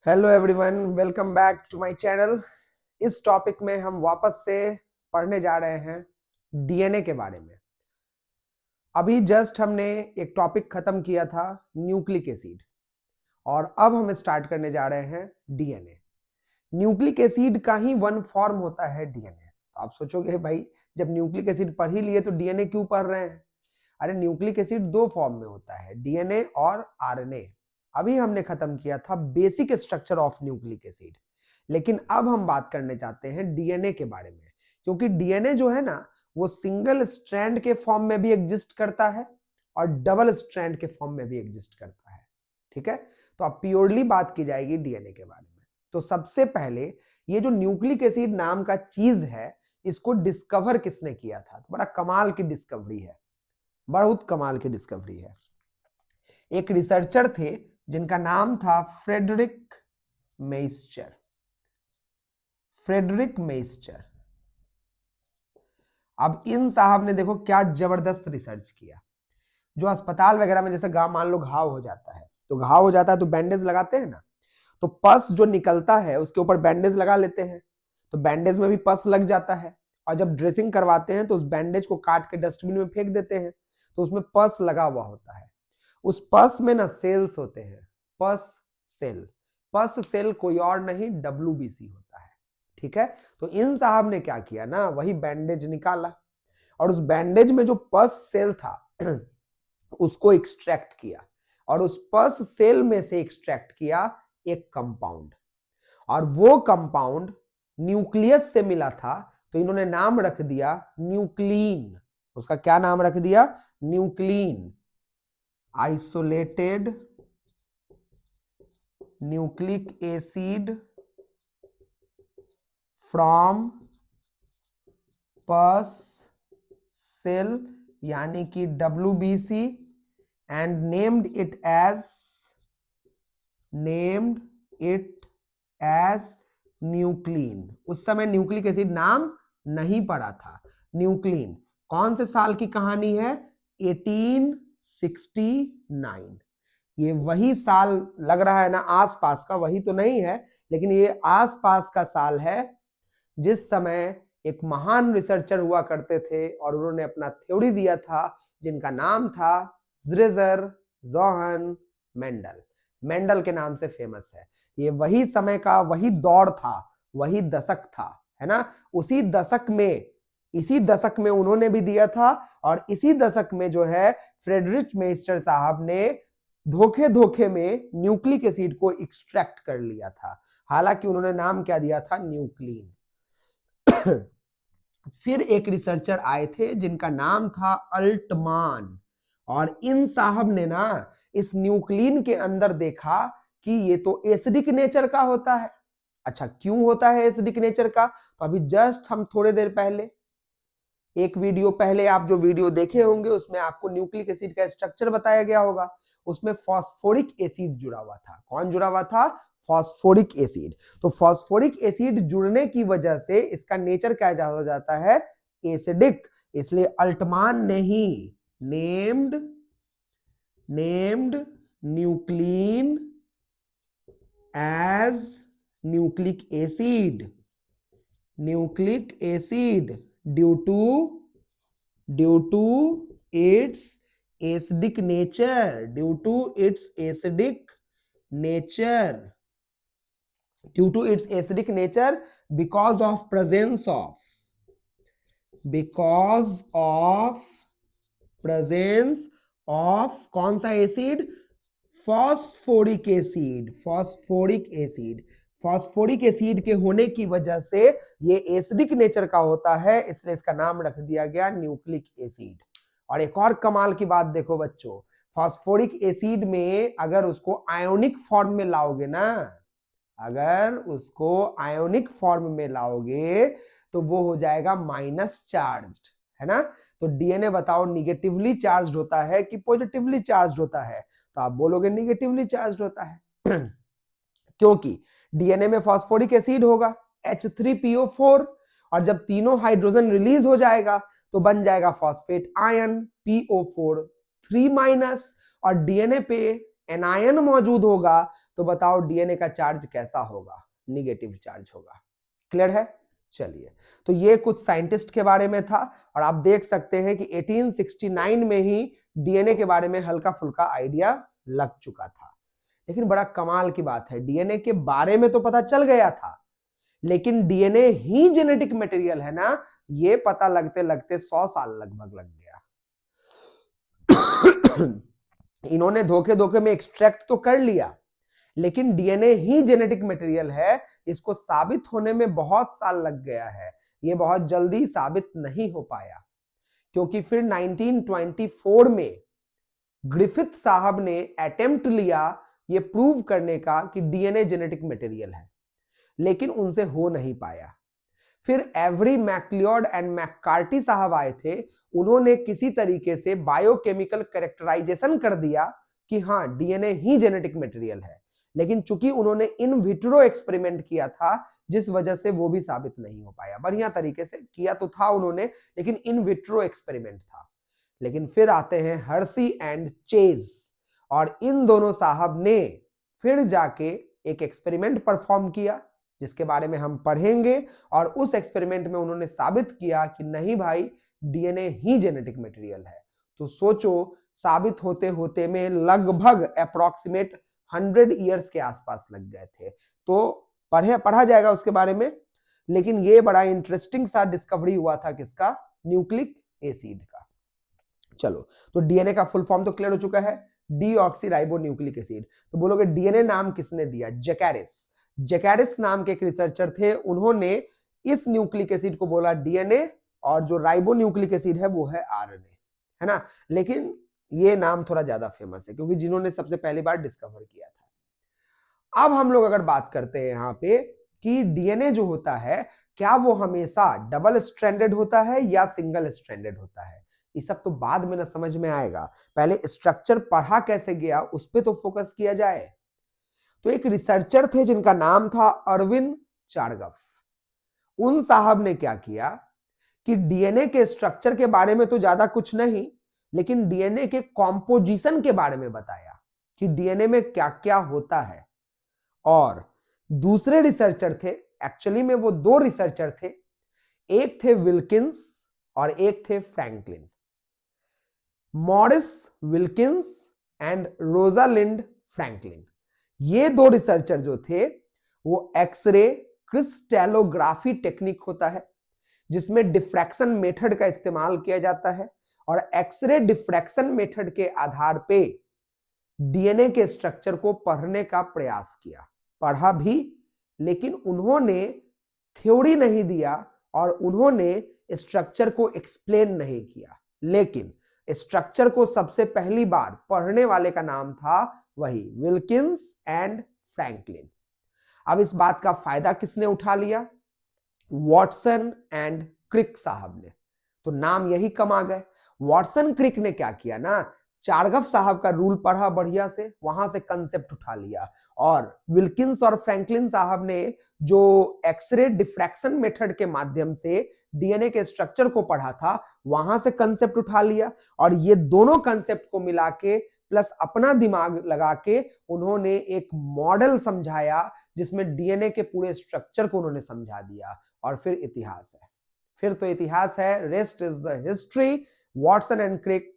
Hello everyone, welcome back to my channel. इस topic में हम वापस से पढ़ने जा रहे हैं डीएनए के बारे में। अभी जस्ट हमने एक टॉपिक खत्म किया था न्यूक्लिक एसिड, और अब हम स्टार्ट करने जा रहे हैं डीएनए। न्यूक्लिक एसिड का ही वन फॉर्म होता है डीएनए। तो आप सोचोगे भाई, जब न्यूक्लिक एसिड पढ़ ही लिए तो डीएनए क्यों पढ़ रहे हैं? अरे न्यूक्लिक एसिड दो फॉर्म में होता है, डीएनए और आरएनए। अभी हमने खत्म किया था basic structure of nucleic acid, लेकिन अब हम बात करने चाहते हैं डीएनए के बारे में। क्योंकि डीएनए जो है ना, वो सिंगल स्ट्रैंड के फॉर्म में भी एग्जिस्ट करता है और डबल स्ट्रैंड के फॉर्म में भी एग्जिस्ट करता है। ठीक है, तो अब प्योरली बात की जाएगी डीएनए के बारे में। तो सबसे पहले ये जो न्यूक्लिक एसिड नाम का चीज है, इसको डिस्कवर किसने किया था? तो बड़ा कमाल की डिस्कवरी है, बहुत कमाल की डिस्कवरी है। एक रिसर्चर थे जिनका नाम था फ्रेडरिक मेइस्चर। फ्रेडरिक मेइस्चर। अब इन साहब ने देखो क्या जबरदस्त रिसर्च किया। जो अस्पताल वगैरह में जैसे गांव मान लो घाव हो जाता है, तो घाव हो जाता है तो बैंडेज लगाते हैं ना, तो पस जो निकलता है उसके ऊपर बैंडेज लगा लेते हैं, तो बैंडेज में भी पस लग जाता है। और जब ड्रेसिंग करवाते हैं तो उस बैंडेज को काट के डस्टबिन में फेंक देते हैं, तो उसमें पस लगा हुआ होता है। उस पस में ना सेल्स होते हैं, पस सेल। पस सेल कोई और नहीं, डब्ल्यूबीसी होता है। ठीक है, तो इन साहब ने क्या किया ना, वही बैंडेज निकाला और उस बैंडेज में जो पस सेल था उसको एक्सट्रैक्ट किया, और उस पस सेल में से एक्सट्रैक्ट किया एक कंपाउंड, और वो कंपाउंड न्यूक्लियस से मिला था, तो इन्होंने नाम रख दिया न्यूक्लीन। उसका क्या नाम रख दिया? Nuclein. Isolated nucleic acid from pus cell, यानी कि WBC, and named it as nuclein. उस समय न्यूक्लिक एसिड नाम नहीं पड़ा था, न्यूक्लीन। कौन से साल की कहानी है? 1869। ये वही साल लग रहा है ना, आसपास का, वही तो नहीं है लेकिन ये आसपास का साल है जिस समय एक महान रिसर्चर हुआ करते थे और उन्होंने अपना थ्योरी दिया था जिनका नाम था ज़्रेजर जोहन मेंडल। मेंडल के नाम से फेमस है। ये वही समय का वही दौर था, वही दशक था, है ना। इसी दशक में उन्होंने भी दिया था, और इसी दशक में जो है फ्रेडरिक मेइस्टर साहब ने धोखे धोखे में न्यूक्लिक एसिड को एक्सट्रैक्ट कर लिया था। हालांकि उन्होंने नाम क्या दिया था? न्यूक्लीन। फिर एक रिसर्चर आए थे जिनका नाम था अल्टमान, और इन साहब ने ना इस न्यूक्लीन के अंदर देखा कि ये तो एसिडिक नेचर का होता है। अच्छा, क्यों होता है एसिडिक नेचर का? तो अभी जस्ट हम थोड़े देर पहले, एक वीडियो पहले आप जो वीडियो देखे होंगे उसमें आपको न्यूक्लिक एसिड का स्ट्रक्चर बताया गया होगा। उसमें फास्फोरिक एसिड जुड़ा हुआ था। कौन जुड़ा हुआ था? Phosphoric acid. तो फास्फोरिक एसिड जुड़ने की वजह से इसका नेचर क्या हो जाता है? एसिडिक। इसलिए अल्टमान ने ही named nuclein as nucleic acid due to its acidic nature, because of presence of कौन सा एसिड? फॉस्फोरिक एसिड के होने की वजह से ये एसिडिक नेचर का होता है, इसलिए इसका नाम रख दिया गया न्यूक्लिक एसिड। और एक और कमाल की बात देखो बच्चों, फॉस्फोरिक एसिड में अगर उसको आयोनिक फॉर्म में लाओगे ना, अगर उसको आयोनिक फॉर्म में लाओगे तो वो हो जाएगा माइनस चार्ज्ड, है ना। तो डीएनए बताओ निगेटिवली चार्ज्ड होता है कि पॉजिटिवली चार्ज्ड होता है? तो आप बोलोगे निगेटिवली चार्ज्ड होता है क्योंकि डीएनए में फॉस्फोरिक एसिड होगा H3PO4, और जब तीनों हाइड्रोजन रिलीज हो जाएगा तो बन जाएगा फॉस्फेट आयन PO4 3-, और डीएनए पे एनायन मौजूद होगा तो बताओ डीएनए का चार्ज कैसा होगा, निगेटिव चार्ज होगा। क्लियर है? चलिए, तो ये कुछ साइंटिस्ट के बारे में था और आप देख सकते हैं कि 1869 में ही डीएनए के बारे में हल्का फुल्का आइडिया लग चुका था। लेकिन बड़ा कमाल की बात है, डीएनए के बारे में तो पता चल गया था, लेकिन डीएनए ही जेनेटिक मटेरियल है ना, ये पता लगते लगते 100 साल लगभग लग गया। इन्होंने धोखे धोखे में एक्सट्रैक्ट तो कर लिया, लेकिन डीएनए ही जेनेटिक मटेरियल है, इसको साबित होने में बहुत साल लग गया है। ये बहुत जल्दी साबित नहीं हो पाया, क्योंकि फिर 1924 में ग्रिफिथ साहब ने अटेम्प्ट लिया ये प्रूव करने का कि डीएनए जेनेटिक मटेरियल है, लेकिन उनसे हो नहीं पाया। फिर एवरी मैक्लियोड एंड मैककार्टी साहब आए थे, उन्होंने किसी तरीके से बायोकेमिकल कैरेक्टराइजेशन कर दिया कि हाँ डीएनए ही जेनेटिक मटेरियल है, लेकिन चूंकि उन्होंने इन विट्रो एक्सपेरिमेंट किया था, जिस वजह से वो भी साबित नहीं हो पाया। बढ़िया तरीके से किया तो था उन्होंने, लेकिन इन विट्रो एक्सपेरिमेंट था। लेकिन फिर आते हैं हर्सी एंड चेज, और इन दोनों साहब ने फिर जाके एक एक्सपेरिमेंट परफॉर्म किया, जिसके बारे में हम पढ़ेंगे, और उस एक्सपेरिमेंट में उन्होंने साबित किया कि नहीं भाई डीएनए ही जेनेटिक मटेरियल है। तो सोचो, साबित होते होते में लगभग अप्रॉक्सीमेट 100 ईयर्स के आसपास लग गए थे। तो पढ़ा जाएगा उसके बारे में, लेकिन ये बड़ा इंटरेस्टिंग सा डिस्कवरी हुआ था किसका, न्यूक्लिक एसिड का। चलो, तो डीएनए का फुल फॉर्म तो क्लियर हो चुका है, डीऑक्सीराइबो न्यूक्लिक एसिड। तो बोलोगे डीएनए नाम किसने दिया? जैकारिस। जैकारिस नाम के एक रिसर्चर थे, उन्होंने इस न्यूक्लिक एसिड को बोला डीएनए, और जो राइबो न्यूक्लिक एसिड है वो है आरएनए, है ना। लेकिन ये नाम थोड़ा ज्यादा फेमस है क्योंकि जिन्होंने सबसे पहली बार डिस्कवर किया था। अब हम लोग अगर बात करते हैं यहाँ पे कि डीएनए जो होता है, क्या वो हमेशा डबल स्ट्रैंडेड होता है या सिंगल स्ट्रैंडेड होता है, ये सब तो बाद में ना समझ में आएगा, पहले स्ट्रक्चर पढ़ा कैसे गया उस पर तो फोकस किया जाए। तो एक रिसर्चर थे जिनका नाम था अरविंद चारगफ। उन साहब ने क्या किया कि डीएनए के स्ट्रक्चर के बारे में तो ज्यादा कुछ नहीं, लेकिन डीएनए के कॉम्पोजिशन के बारे में बताया कि डीएनए में क्या क्या होता है। और दूसरे रिसर्चर थे, एक्चुअली में वो दो रिसर्चर थे, एक थे विल्किंस और एक थे Franklin. Morris Wilkins and Rosalind Franklin, ये दो रिसर्चर जो थे वो एक्सरे क्रिस्टलोग्राफी टेक्निक होता है जिसमें डिफ्रैक्शन मेथड का इस्तेमाल किया जाता है, और एक्सरे डिफ्रैक्शन मेथड के आधार पे डीएनए के स्ट्रक्चर को पढ़ने का प्रयास किया। पढ़ा भी, लेकिन उन्होंने थ्योरी नहीं दिया और उन्होंने स्ट्रक्चर को एक्सप्लेन नहीं किया, लेकिन स्ट्रक्चर को सबसे पहली बार पढ़ने वाले का नाम था वही विल्किंस एंड फ्रैंकलिन। अब इस बात का फायदा किसने उठा लिया? वॉटसन एंड क्रिक साहब ने। तो नाम यही कम आ गए। वॉटसन क्रिक ने क्या किया ना, चारगफ साहब का रूल पढ़ा बढ़िया से, वहां से कंसेप्ट उठा लिया, और विल्किंस और फ्रैंकलिन साहब ने जो एक्सरे डिफ्रैक्शन मेथड के माध्यम से डीएनए के स्ट्रक्चर को पढ़ा था, वहां से कंसेप्ट उठा लिया, और ये दोनों कंसेप्ट को मिला के प्लस अपना दिमाग लगा के उन्होंने एक मॉडल समझाया जिसमें डीएनए के पूरे स्ट्रक्चर को उन्होंने समझा दिया, और फिर इतिहास है। फिर तो इतिहास है, rest is the history. Watson and Crick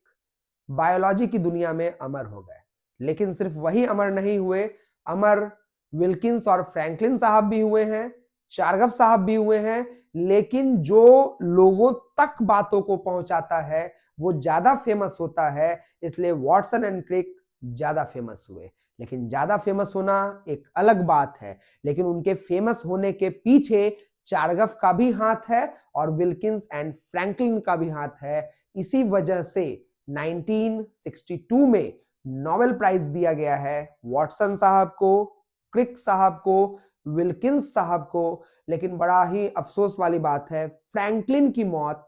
biology की दुनिया में अमर हो गए। लेकिन सिर्फ वही अमर नहीं हुए, अमर विल्किंस और फ्रैंकलिन साहब भी हुए हैं, चारगफ साहब भी हुए हैं, लेकिन जो लोगों तक बातों को पहुंचाता है वो ज्यादा फेमस होता है, इसलिए वॉटसन एंड क्रिक ज्यादा फेमस हुए। लेकिन ज्यादा फेमस होना एक अलग बात है, लेकिन उनके फेमस होने के पीछे चारगफ का भी हाथ है और विल्किंस एंड फ्रैंकलिन का भी हाथ है। इसी वजह से 1962 में नोबेल प्राइज दिया गया है वॉटसन साहब को, क्रिक साहब को, विल्किंस साहब को। लेकिन बड़ा ही अफसोस वाली बात है, फ्रैंकलिन की मौत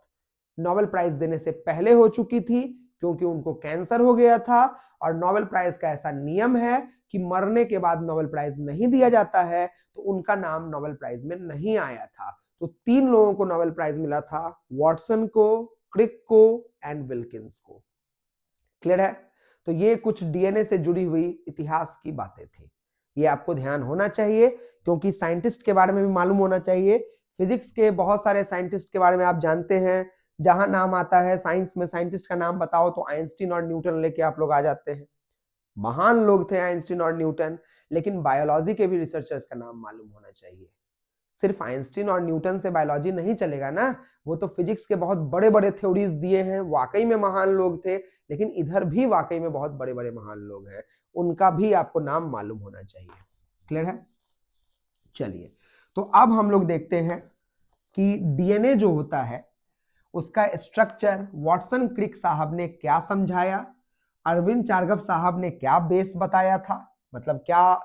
नोबेल प्राइज देने से पहले हो चुकी थी, क्योंकि उनको कैंसर हो गया था, और नोबेल प्राइज का ऐसा नियम है कि मरने के बाद नोबेल प्राइज नहीं दिया जाता है, तो उनका नाम नोबेल प्राइज में नहीं आया था। तो 3 लोगों को नोबेल प्राइज मिला था, वॉटसन को, क्रिक को एंड विल्किंस को। क्लियर है? तो ये कुछ डीएनए से जुड़ी हुई इतिहास की बातें थी। ये आपको ध्यान होना चाहिए, क्योंकि साइंटिस्ट के बारे में भी मालूम होना चाहिए। फिजिक्स के बहुत सारे साइंटिस्ट के बारे में आप जानते हैं, जहां नाम आता है साइंस में साइंटिस्ट का नाम बताओ तो आइंस्टीन और न्यूटन लेके आप लोग आ जाते हैं। महान लोग थे आइंस्टीन और न्यूटन, लेकिन बायोलॉजी के भी रिसर्चर्स का नाम मालूम होना चाहिए। सिर्फ आइंस्टीन और न्यूटन से बायोलॉजी नहीं चलेगा ना, वो तो फिजिक्स के बहुत बड़े बड़े थ्योरीज दिए हैं, वाकई में महान लोग थे, लेकिन इधर भी वाकई में बहुत बड़े बड़े महान लोग हैं, उनका भी आपको नाम मालूम होना चाहिए। क्लियर है? चलिए, तो अब हम लोग देखते हैं कि डीएनए जो होता है उसका स्ट्रक्चर वॉटसन क्रिक साहब ने क्या समझाया, अरविंद चारगव साहब ने क्या बेस बताया था, मतलब क्या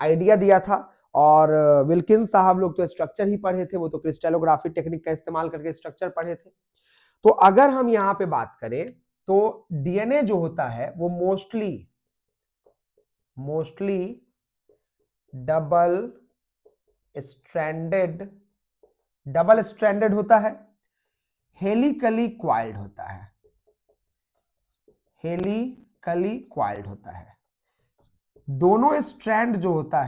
आइडिया दिया था, और विल्किंस साहब लोग तो स्ट्रक्चर ही पढ़े थे, वो तो क्रिस्टलोग्राफी टेक्निक का इस्तेमाल करके स्ट्रक्चर पढ़े थे। तो अगर हम यहां पे बात करें तो डीएनए जो होता है वो मोस्टली डबल स्ट्रैंडेड होता है, हेलिकली क्वाइल्ड होता है, हेलिकली क्वाइल्ड होता है। दोनों स्ट्रैंड जो होता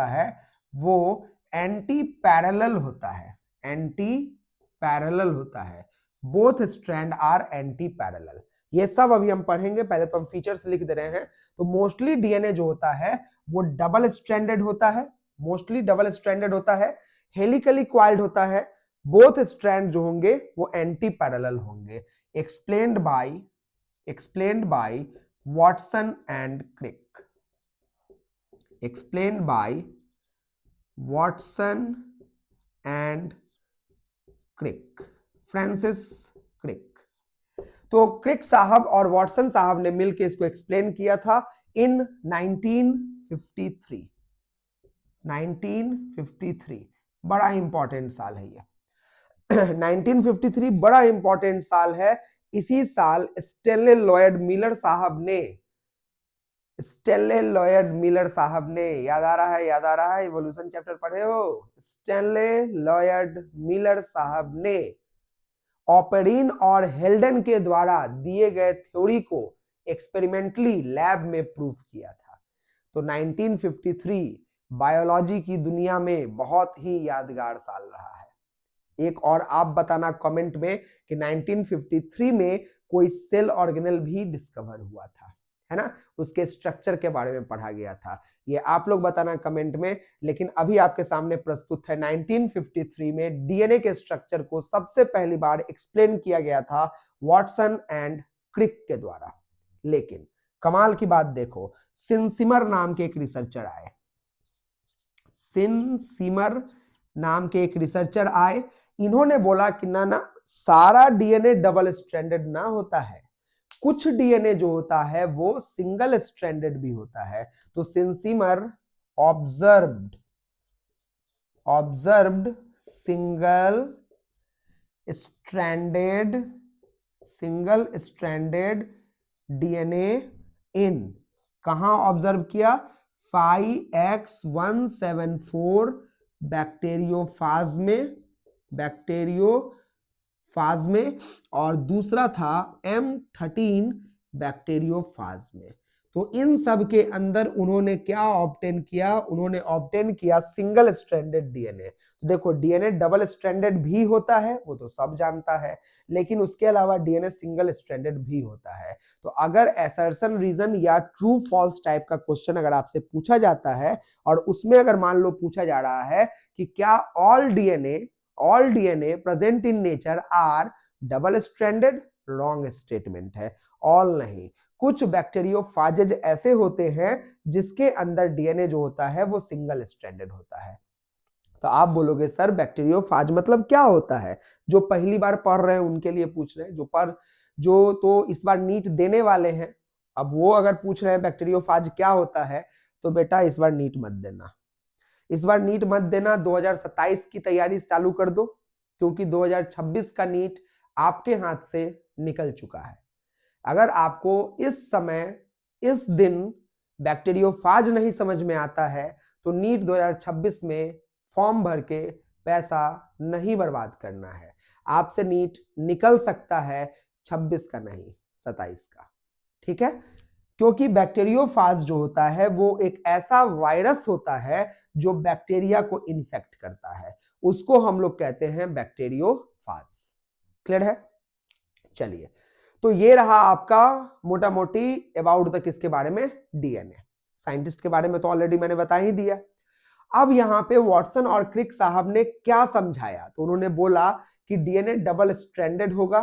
है वो एंटी पैरेलल होता है, both strand are anti parallel. ये सब अभी हम पढ़ेंगे, पहले तो हम फीचर्स लिख दे रहे हैं। तो मोस्टली डीएनए जो होता है वो डबल स्ट्रैंडेड होता है, हेलिकली क्वाइल्ड होता है, बोथ स्ट्रैंड जो होंगे वो एंटी पैरेलल होंगे। Explained by Watson and Crick, Francis Crick. तो क्रिक साहब और वॉटसन साहब ने मिलकर इसको एक्सप्लेन किया था इन 1953। बड़ा इंपॉर्टेंट साल है ये 1953 बड़ा इंपॉर्टेंट साल है। इसी साल स्टेनले लॉयड मिलर साहब ने याद आ रहा है, इवोल्यूशन चैप्टर पढ़े हो। स्टेनले लॉयड मिलर साहब ने ऑपरीन और हेल्डन के द्वारा दिए गए थ्योरी को एक्सपेरिमेंटली लैब में प्रूफ किया था। तो 1953 बायोलॉजी की दुनिया में बहुत ही यादगार साल रहा है। एक और आप बताना कमेंट में कि 1953 में कोई सेल ऑर्गेनेल भी डिस्कवर हुआ था, है ना, उसके स्ट्रक्चर के बारे में पढ़ा गया था, ये आप लोग बताना कमेंट में। लेकिन अभी आपके सामने प्रस्तुत है 1953 में डीएनए के स्ट्रक्चर को सबसे पहली बार एक्सप्लेन किया गया था वॉटसन एंड क्रिक के द्वारा। लेकिन कमाल की बात देखो, सिनसिमर नाम के एक रिसर्चर आए, इन्होंने बोला कि ना सारा डीएनए डबल स्ट्रैंडेड ना होता है, कुछ डीएनए जो होता है वो सिंगल स्ट्रैंडेड भी होता है। तो Sinsheimer observed single stranded DNA in, कहां ऑब्जर्व किया? 5X174 बैक्टीरियोफाज में, और दूसरा था M13 बैक्टीरियोफाज में। तो इन सब के अंदर उन्होंने क्या ऑब्टेन किया? उन्होंने ऑब्टेन किया सिंगल स्ट्रैंडेड डीएनए। तो देखो, डीएनए डबल स्ट्रैंडेड भी होता है, वो तो सब जानता है, लेकिन उसके अलावा डीएनए सिंगल स्ट्रैंडेड भी होता है। तो अगर असर्शन रीजन या ट्रू फॉल्स टाइप का क्वेश्चन अगर आपसे पूछा जाता है, और उसमें अगर मान लो पूछा जा रहा है कि क्या all DNA present in nature are double stranded, wrong statement है। ऑल नहीं, कुछ बैक्टीरियोफाजेज ऐसे होते हैं जिसके अंदर डीएनए जो होता है वो सिंगल स्ट्रैंडेड होता है। तो आप बोलोगे सर बैक्टीरियोफाज मतलब क्या होता है? जो पहली बार पढ़ रहे हैं उनके लिए पूछ रहे हैं, जो तो इस बार नीट देने वाले हैं, अब वो अगर पूछ रहे हैं बैक्टीरियोफाज क्या होता है, तो बेटा इस बार नीट मत देना, 2027 की तैयारी चालू कर दो, क्योंकि 2026 का नीट आपके हाथ से निकल चुका है। अगर आपको इस समय इस दिन बैक्टीरियोफाज नहीं समझ में आता है तो नीट 2026 में फॉर्म भर के पैसा नहीं बर्बाद करना है। आपसे नीट निकल सकता है 26 का नहीं 27 का, ठीक है। क्योंकि बैक्टीरियोफाज जो होता है वो एक ऐसा वायरस होता है जो बैक्टीरिया को इन्फेक्ट करता है, उसको हम लोग कहते हैं बैक्टीरियोफाज। क्लियर है? चलिए, तो ये रहा आपका मोटा मोटी अबाउट द किसके बारे में, डीएनए। साइंटिस्ट के बारे में तो ऑलरेडी मैंने बता ही दिया। अब यहां पे वॉटसन और क्रिक साहब ने क्या समझाया, तो उन्होंने बोला कि डीएनए डबल स्ट्रैंडेड होगा,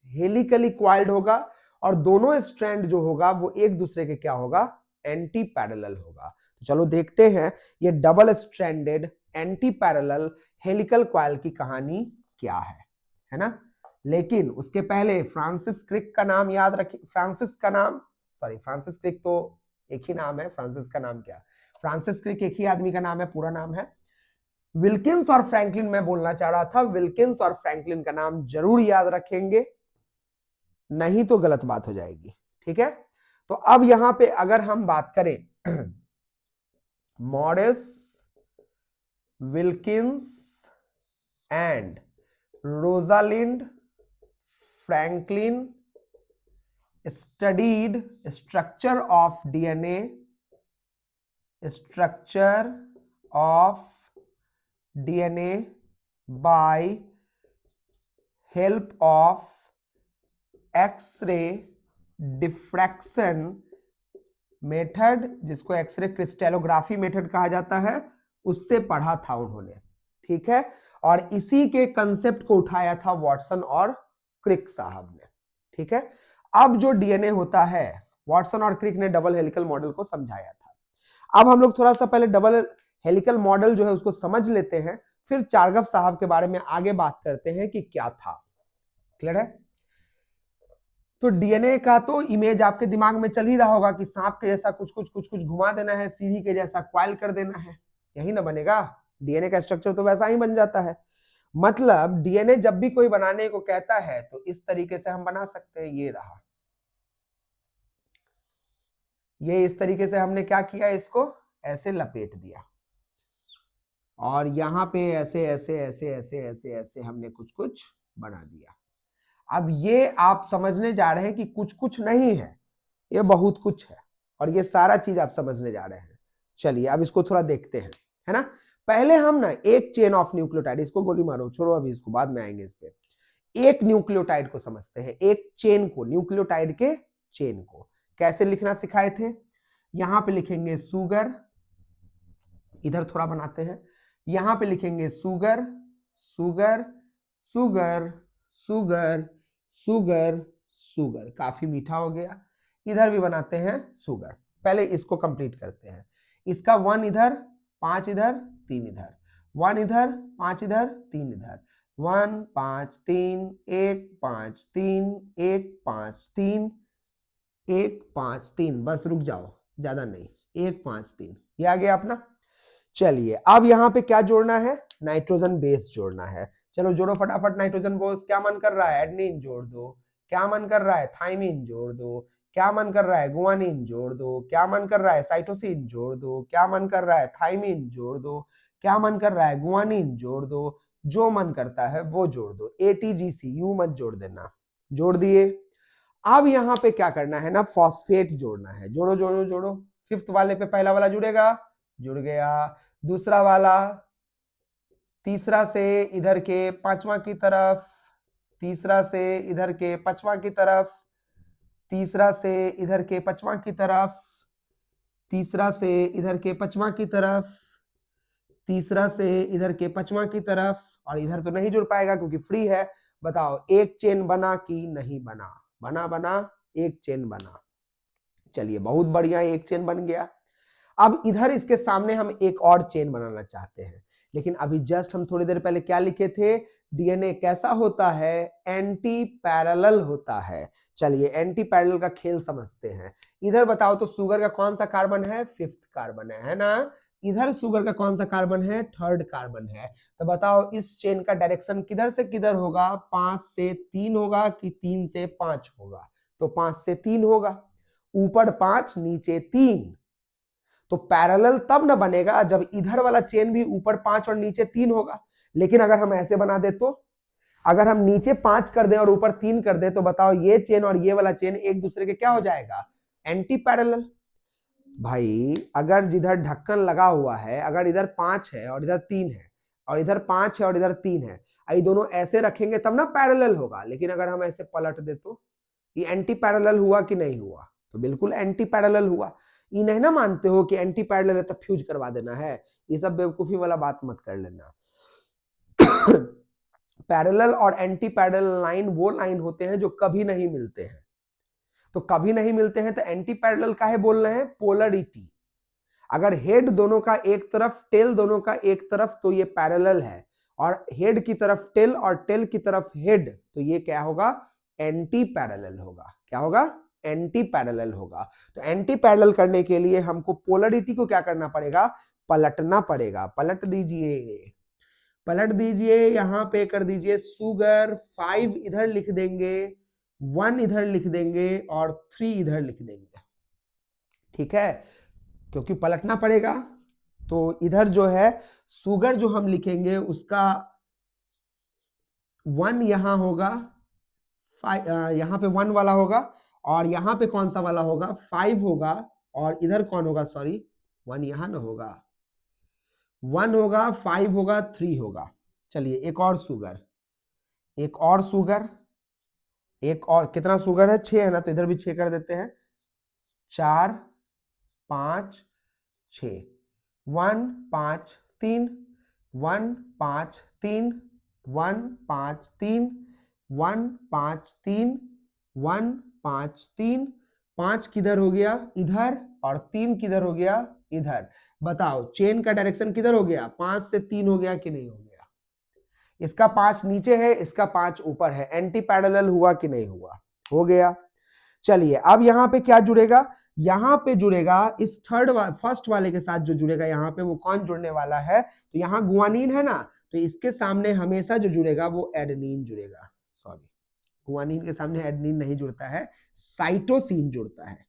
हेलिकली क्वाइल्ड होगा, और दोनों स्ट्रैंड जो होगा वो एक दूसरे के क्या होगा, एंटी पैरेलल होगा। तो चलो देखते हैं ये double stranded anti parallel helical coil की कहानी क्या है ना। लेकिन उसके पहले फ्रांसिस क्रिक का नाम याद रखिए। फ्रांसिस क्रिक तो एक ही नाम है, फ्रांसिस का नाम क्या, फ्रांसिस क्रिक एक ही आदमी का नाम है, पूरा नाम है विल्किंस और फ्रैंकलिन। मैं बोलना चाह रहा था विल्किंस और फ्रैंकलिन का नाम जरूर याद रखेंगे, नहीं तो गलत बात हो जाएगी। ठीक है, तो अब यहां पे अगर हम बात करें Morris Wilkins and Rosalind Franklin studied structure of DNA by help of X ray diffraction method, जिसको एक्सरे क्रिस्टलोग्राफी मेथड कहा जाता है, उससे पढ़ा था उन्होंने। ठीक है, और इसी के कंसेप्ट को उठाया था वॉटसन और क्रिक साहब ने। ठीक है, अब जो डीएनए होता है, वॉटसन और क्रिक ने डबल हेलिकल मॉडल को समझाया था। अब हम लोग थोड़ा सा पहले डबल हेलिकल मॉडल जो है उसको समझ लेते हैं, फिर चारगफ साहब के बारे में आगे बात करते हैं कि क्या था। क्लियर है? तो डीएनए का तो इमेज आपके दिमाग में चल ही रहा होगा कि सांप के जैसा कुछ कुछ कुछ कुछ घुमा देना है, सीढ़ी के जैसा क्वाइल कर देना है, यही ना बनेगा। डीएनए का स्ट्रक्चर तो वैसा ही बन जाता है। मतलब डीएनए जब भी कोई बनाने को कहता है तो इस तरीके से हम बना सकते हैं। ये रहा, ये इस तरीके से हमने क्या किया, इसको ऐसे लपेट दिया, और यहां पे ऐसे ऐसे ऐसे ऐसे ऐसे ऐसे हमने कुछ कुछ बना दिया। अब ये आप समझने जा रहे हैं कि कुछ कुछ नहीं है, ये बहुत कुछ है, और ये सारा चीज आप समझने जा रहे हैं। चलिए अब इसको थोड़ा देखते हैं, है ना। पहले हम ना एक चेन ऑफ न्यूक्लियोटाइड, इसको गोली मारो, छोड़ो अभी, इसको बाद में आएंगे इस पे। एक न्यूक्लियोटाइड को समझते हैं, एक चेन को, न्यूक्लियोटाइड के चेन को कैसे लिखना सिखाए थे। यहां पे लिखेंगे सुगर, इधर थोड़ा बनाते हैं, यहां पे लिखेंगे sugar sugar sugar sugar sugar sugar, काफी मीठा हो गया। इधर भी बनाते हैं सुगर। पहले इसको कंप्लीट करते हैं। इसका 1 इधर, 5 इधर, 3 इधर, 1 इधर, 5 इधर, 3 इधर, 1 5 3 1 5 3 1 5 3 1 5 3, बस रुक जाओ, ज्यादा नहीं, 1 5 3, ये आ गया अपना। चलिए अब यहां पे क्या जोड़ना है, नाइट्रोजन बेस जोड़ना है। चलो जोड़ो फटाफट नाइट्रोजन बेस। क्या मन कर रहा है, एडेनिन जोड़ दो। क्या मन कर रहा है, थाइमिन जोड़ दो। क्या मन कर रहा है, गुआनिन जोड़ दो। क्या मन कर रहा है, साइटोसिन जोड़ दो। क्या मन कर रहा है, थाइमिन जोड़ दो। क्या मन कर रहा है, गुआनिन जोड़ दो। जो मन करता है वो जोड़ दो, ATGC यू मत जोड़ देना। जोड़ दिए। अब यहां पे क्या करना है ना, फॉस्फेट जोड़ना है। जोड़ो जोड़ो जोड़ो, 5th वाले पे पहला वाला जुड़ेगा, जुड़ गया। दूसरा वाला तीसरा से इधर के 5वां की तरफ, तीसरा से इधर के 5वां की तरफ, तीसरा से इधर के 5वां की तरफ, तीसरा से इधर के 5वां की तरफ, तीसरा से इधर के 5वां की तरफ, और इधर तो नहीं जुड़ पाएगा क्योंकि फ्री है। बताओ एक चेन बना कि नहीं बना, बना बना, एक चेन बना। चलिए बहुत बढ़िया, एक चेन बन गया। अब इधर इसके सामने हम एक और चेन बनाना चाहते हैं, लेकिन अभी जस्ट हम थोड़ी देर पहले क्या लिखे थे, डीएनए कैसा होता है, एंटी पैरेलल होता है। चलिए एंटी पैरेलल का खेल समझते हैं। इधर बताओ तो शुगर का कौन सा कार्बन है, 5th कार्बन है ना। इधर शुगर का कौन सा कार्बन है, 3rd कार्बन है। तो बताओ इस चेन का डायरेक्शन किधर से किधर होगा, 5 से 3 होगा कि 3 से 5 होगा। तो 5 से 3 होगा, ऊपर 5 नीचे 3। तो पैरेलल तब ना बनेगा जब इधर वाला चेन भी ऊपर 5 और नीचे 3 होगा। लेकिन अगर हम ऐसे बना दे, तो अगर हम नीचे 5 कर दें और ऊपर 3 कर दें, तो बताओ ये चेन और ये वाला चेन एक दूसरे के क्या हो जाएगा, एंटी पैरेलल। भाई अगर जिधर ढक्कन लगा हुआ है, अगर इधर 5 है और इधर 3 है, और इधर 5 है और इधर 3 है, ये दोनों ऐसे रखेंगे तब ना पैरेलल होगा। लेकिन अगर हम ऐसे पलट दे तो ये एंटी पैरेलल हुआ कि नहीं हुआ? तो बिल्कुल एंटी पैरेलल हुआ। ये नहीं ना मानते हो कि एंटी पैरेलल है तो फ्यूज करवा देना है? ये सब बेवकूफी वाला बात मत कर लेना। पैरेलल और एंटी पैरेलल लाइन वो लाइन होते हैं जो कभी नहीं मिलते हैं। तो कभी नहीं मिलते हैं तो एंटी पैरेलल काहे बोल रहे हैं? पोलरिटी। अगर हेड दोनों का एक तरफ, टेल दोनों का एक तरफ, तो ये पैरेलल है, और हेड की तरफ टेल और टेल की तरफ हेड, तो ये क्या होगा? एंटी पैरेलल होगा। क्या होगा? एंटी पैरेलल होगा। तो एंटी पैरेलल करने के लिए हमको पोलरिटी को क्या करना पड़ेगा? पलटना पड़ेगा। पलट दीजिए, पलट दीजिए, यहां पे कर दीजिए सुगर 5 इधर लिख देंगे, 1 इधर लिख देंगे और 3 इधर लिख देंगे। ठीक है, क्योंकि पलटना पड़ेगा। तो इधर जो है सुगर जो हम लिखेंगे उसका 1 यहां होगा, यहां पे 1 वाला होगा, और यहां पे कौन सा वाला होगा? 5 होगा, और इधर कौन होगा? सॉरी 1 यहां ना होगा, 1 होगा, 5 होगा, 3 होगा। चलिए एक और सुगर, एक और सुगर, एक और, कितना सुगर है? 6 है ना, तो इधर भी 6 कर देते हैं। 4 5 6, 1 5 3, 1 5 3, 1 5 3, 1 5 3, 1 5 3, 5 किधर हो गया? इधर, और 3 किधर हो गया? इधर। बताओ चेन का डायरेक्शन किधर हो गया? 5 से 3 हो गया कि नहीं हो गया? इसका 5 नीचे है, इसका 5 ऊपर है। एंटी पैरेलल हुआ कि नहीं हुआ? हो गया। चलिए अब यहां पे क्या जुड़ेगा? यहां पे जुड़ेगा इस फर्स्ट वाले के साथ जो जुड़ेगा यहां पे, वो कौन जुड़ने वाला है? तो यहां गुआनीन है ना, तो इसके सामने हमेशा जो जुड़ेगा वो एडेनिन जुड़ेगा। सॉरी, गुआनीन के सामने एडेनिन नहीं जुड़ता है, साइटोसिन जुड़ता है।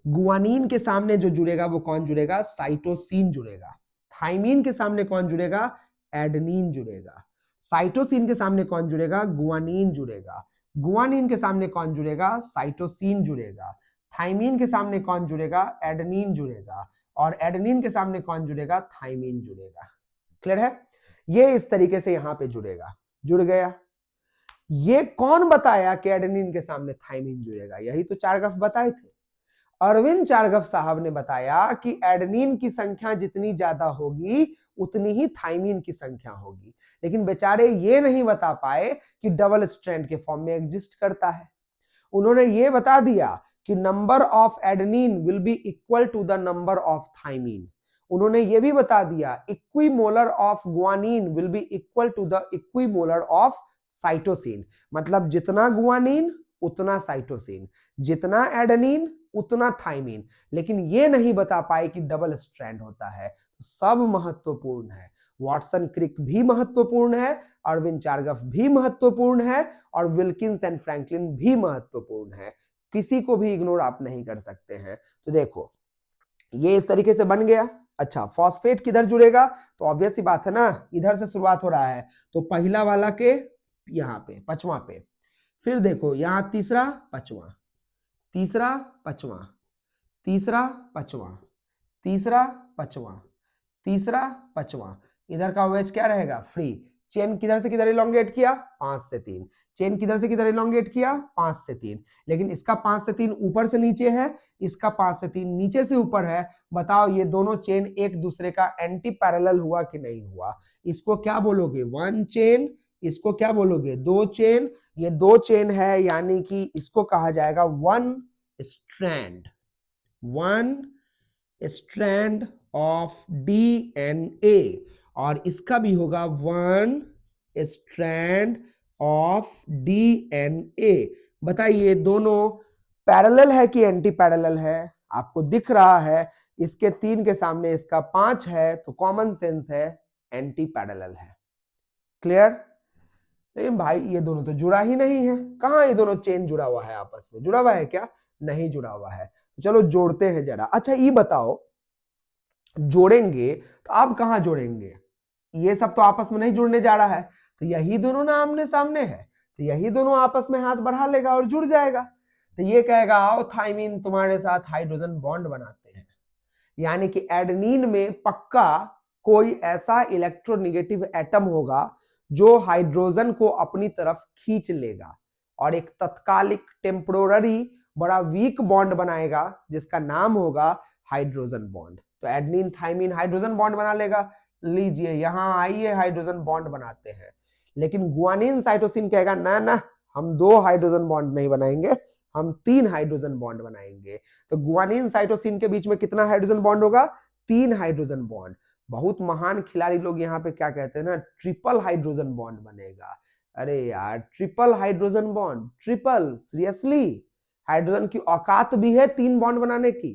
गुआनीन के सामने जो जुड़ेगा वो कौन जुड़ेगा? साइटोसिन जुड़ेगा। थाइमीन के सामने कौन जुड़ेगा? एडेनिन जुड़ेगा। साइटोसिन के सामने कौन जुड़ेगा? गुआनीन जुड़ेगा। गुआनीन के सामने कौन जुड़ेगा? साइटोसिन जुड़ेगा। थाइमीन के सामने कौन जुड़ेगा? एडेनिन जुड़ेगा। और एडेनिन के सामने कौन जुड़ेगा? थाइमीन जुड़ेगा। क्लियर है? ये इस तरीके से यहां पे जुड़ेगा। जुड़ गया। ये कौन बताया कि एडेनिन के सामने थाइमीन जुड़ेगा? यही तो चारगफ बताए थे। अरविंद चारगफ साहब ने बताया कि एडेनिन की संख्या जितनी ज्यादा होगी उतनी ही थाइमीन की संख्या होगी। लेकिन बेचारे ये नहीं बता पाए कि डबल स्ट्रैंड के फॉर्म में एग्जिस्ट करता है। उन्होंने ये बता दिया कि number of adenine will be equal to the number of thymine. उन्होंने ये भी बता दिया equimolar of guanine will be equal to the equimolar of cytosine. मतलब जितना गुआनीन उतना साइटोसिन, जितना एडेनिन उतना थाइमीन। लेकिन ये नहीं बता पाए कि डबल स्ट्रैंड होता है। सब महत्वपूर्ण है। वॉटसन क्रिक भी महत्वपूर्ण है, अरविंद चारगफ भी महत्वपूर्ण है, और विल्किंस एंड फ्रैंकलिन भी महत्वपूर्ण है। किसी को भी इग्नोर आप नहीं कर सकते हैं। तो देखो ये इस तरीके से बन गया। अच्छा, फॉस्फेट किधर जुड़ेगा? तो ऑब्वियस सी बात है ना, इधर से शुरुआत हो रहा है, तो पहला वाला के यहाँ पे, पचवां पे, फिर देखो यहां तीसरा पचवां, तीसरा पचवां, तीसरा पचवां, तीसरा पचवां, तीसरा पचवां। इधर का OH क्या रहेगा? फ्री। चेन किधर से किधर इलोंगेट किया? 5 से 3। चेन किधर से किधर इलोंगेट किया? 5 से 3। लेकिन इसका 5 से 3 ऊपर से नीचे है, इसका 5 से 3 नीचे से ऊपर है। बताओ ये दोनों चेन एक दूसरे का एंटी पैरेलल हुआ कि नहीं हुआ? इसको क्या बोलोगे? 1 चेन। इसको क्या बोलोगे? 2 चेन। ये 2 चेन है, यानी कि इसको कहा जाएगा 1 स्ट्रैंड, 1 स्ट्रैंड ऑफ DNA। और इसका भी होगा 1 स्ट्रैंड ऑफ DNA। बताइए दोनों पैरेलल है कि एंटी पैरेलल है? आपको दिख रहा है इसके 3 के सामने इसका 5 है, तो कॉमन सेंस है एंटी पैरेलल है। क्लियर? लेकिन भाई ये दोनों तो जुड़ा ही नहीं है। कहां ये दोनों चेन जुड़ा हुआ है? आपस में जुड़ा हुआ है क्या? नहीं जुड़ा हुआ है। तो चलो जोड़ते हैं जरा। अच्छा ये बताओ, जोड़ेंगे तो आप कहां जोड़ेंगे? ये सब तो आपस में नहीं जुड़ने जा रहा है, तो यही दोनों ना आमने सामने है, तो यही दोनों आपस में हाथ बढ़ा लेगा और जुड़ जाएगा। तो ये कहेगा आओ थाइमीन तुम्हारे साथ हाइड्रोजन बॉन्ड बनाते हैं। यानी कि एडेनिन में पक्का कोई ऐसा इलेक्ट्रोनेगेटिव एटम होगा जो हाइड्रोजन को अपनी तरफ खींच लेगा और एक तत्कालिक टेम्पोररी बड़ा वीक बॉन्ड बनाएगा जिसका नाम होगा हाइड्रोजन बॉन्ड। तो एडेनिन थाइमीन हाइड्रोजन बॉन्ड बना लेगा। लीजिए यहां आइए हाइड्रोजन बॉन्ड बनाते हैं। लेकिन गुआनिन साइटोसिन कहेगा ना ना, हम 2 हाइड्रोजन बॉन्ड नहीं बनाएंगे, हम 3 हाइड्रोजन बॉन्ड बनाएंगे। तो गुआनिन साइटोसिन के बीच में कितना हाइड्रोजन बॉन्ड होगा? 3 हाइड्रोजन बॉन्ड। बहुत महान खिलाड़ी लोग यहाँ पे क्या कहते हैं ना, ट्रिपल हाइड्रोजन बॉन्ड बनेगा। अरे यार triple hydrogen bond, triple, seriously? Hydrogen की औकात भी है 3 बॉन्ड बनाने की?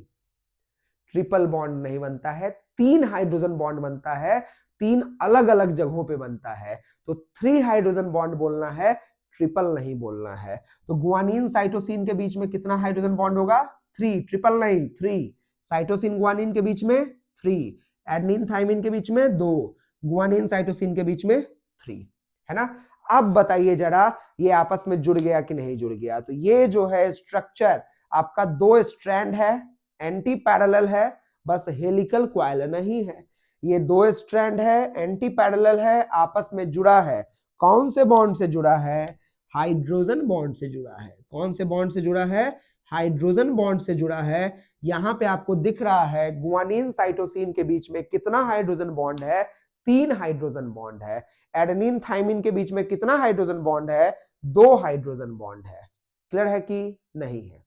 ट्रिपल बॉन्ड नहीं बनता है, 3 हाइड्रोजन बॉन्ड बनता है, 3 अलग अलग जगहों पे बनता है। तो 3 हाइड्रोजन बॉन्ड बोलना है, ट्रिपल नहीं बोलना है। तो गुआनिन साइटोसिन के बीच में कितना हाइड्रोजन बॉन्ड होगा? 3, ट्रिपल नहीं, 3। साइटोसिन गुआनिन के बीच में 3, एडेनिन थाइमिन के बीच में 2, गुआनिन साइटोसिन के बीच में 3, है ना? अब बताइए जरा ये आपस में जुड़ गया कि नहीं जुड़ गया? तो ये जो है स्ट्रक्चर आपका 2 स्ट्रैंड है, एंटी पैरेलल है, बस हेलिकल कॉइल नहीं है। ये 2 स्ट्रैंड है, एंटी पैरेलल है, आपस में जुड़ा है। कौन से बॉन्ड से जुड़ा है? हाइड्रोजन बॉन्ड से जुड़ा है। कौन से बॉन्ड से जुड़ा है? हाइड्रोजन बॉन्ड से जुड़ा है। यहां पे आपको दिख रहा है गुआनिन साइटोसिन के बीच में कितना हाइड्रोजन बॉन्ड है? 3 हाइड्रोजन बॉन्ड है। एडेनिन थाइमिन के बीच में कितना हाइड्रोजन बॉन्ड है? 2 हाइड्रोजन बॉन्ड है। क्लियर है कि नहीं है?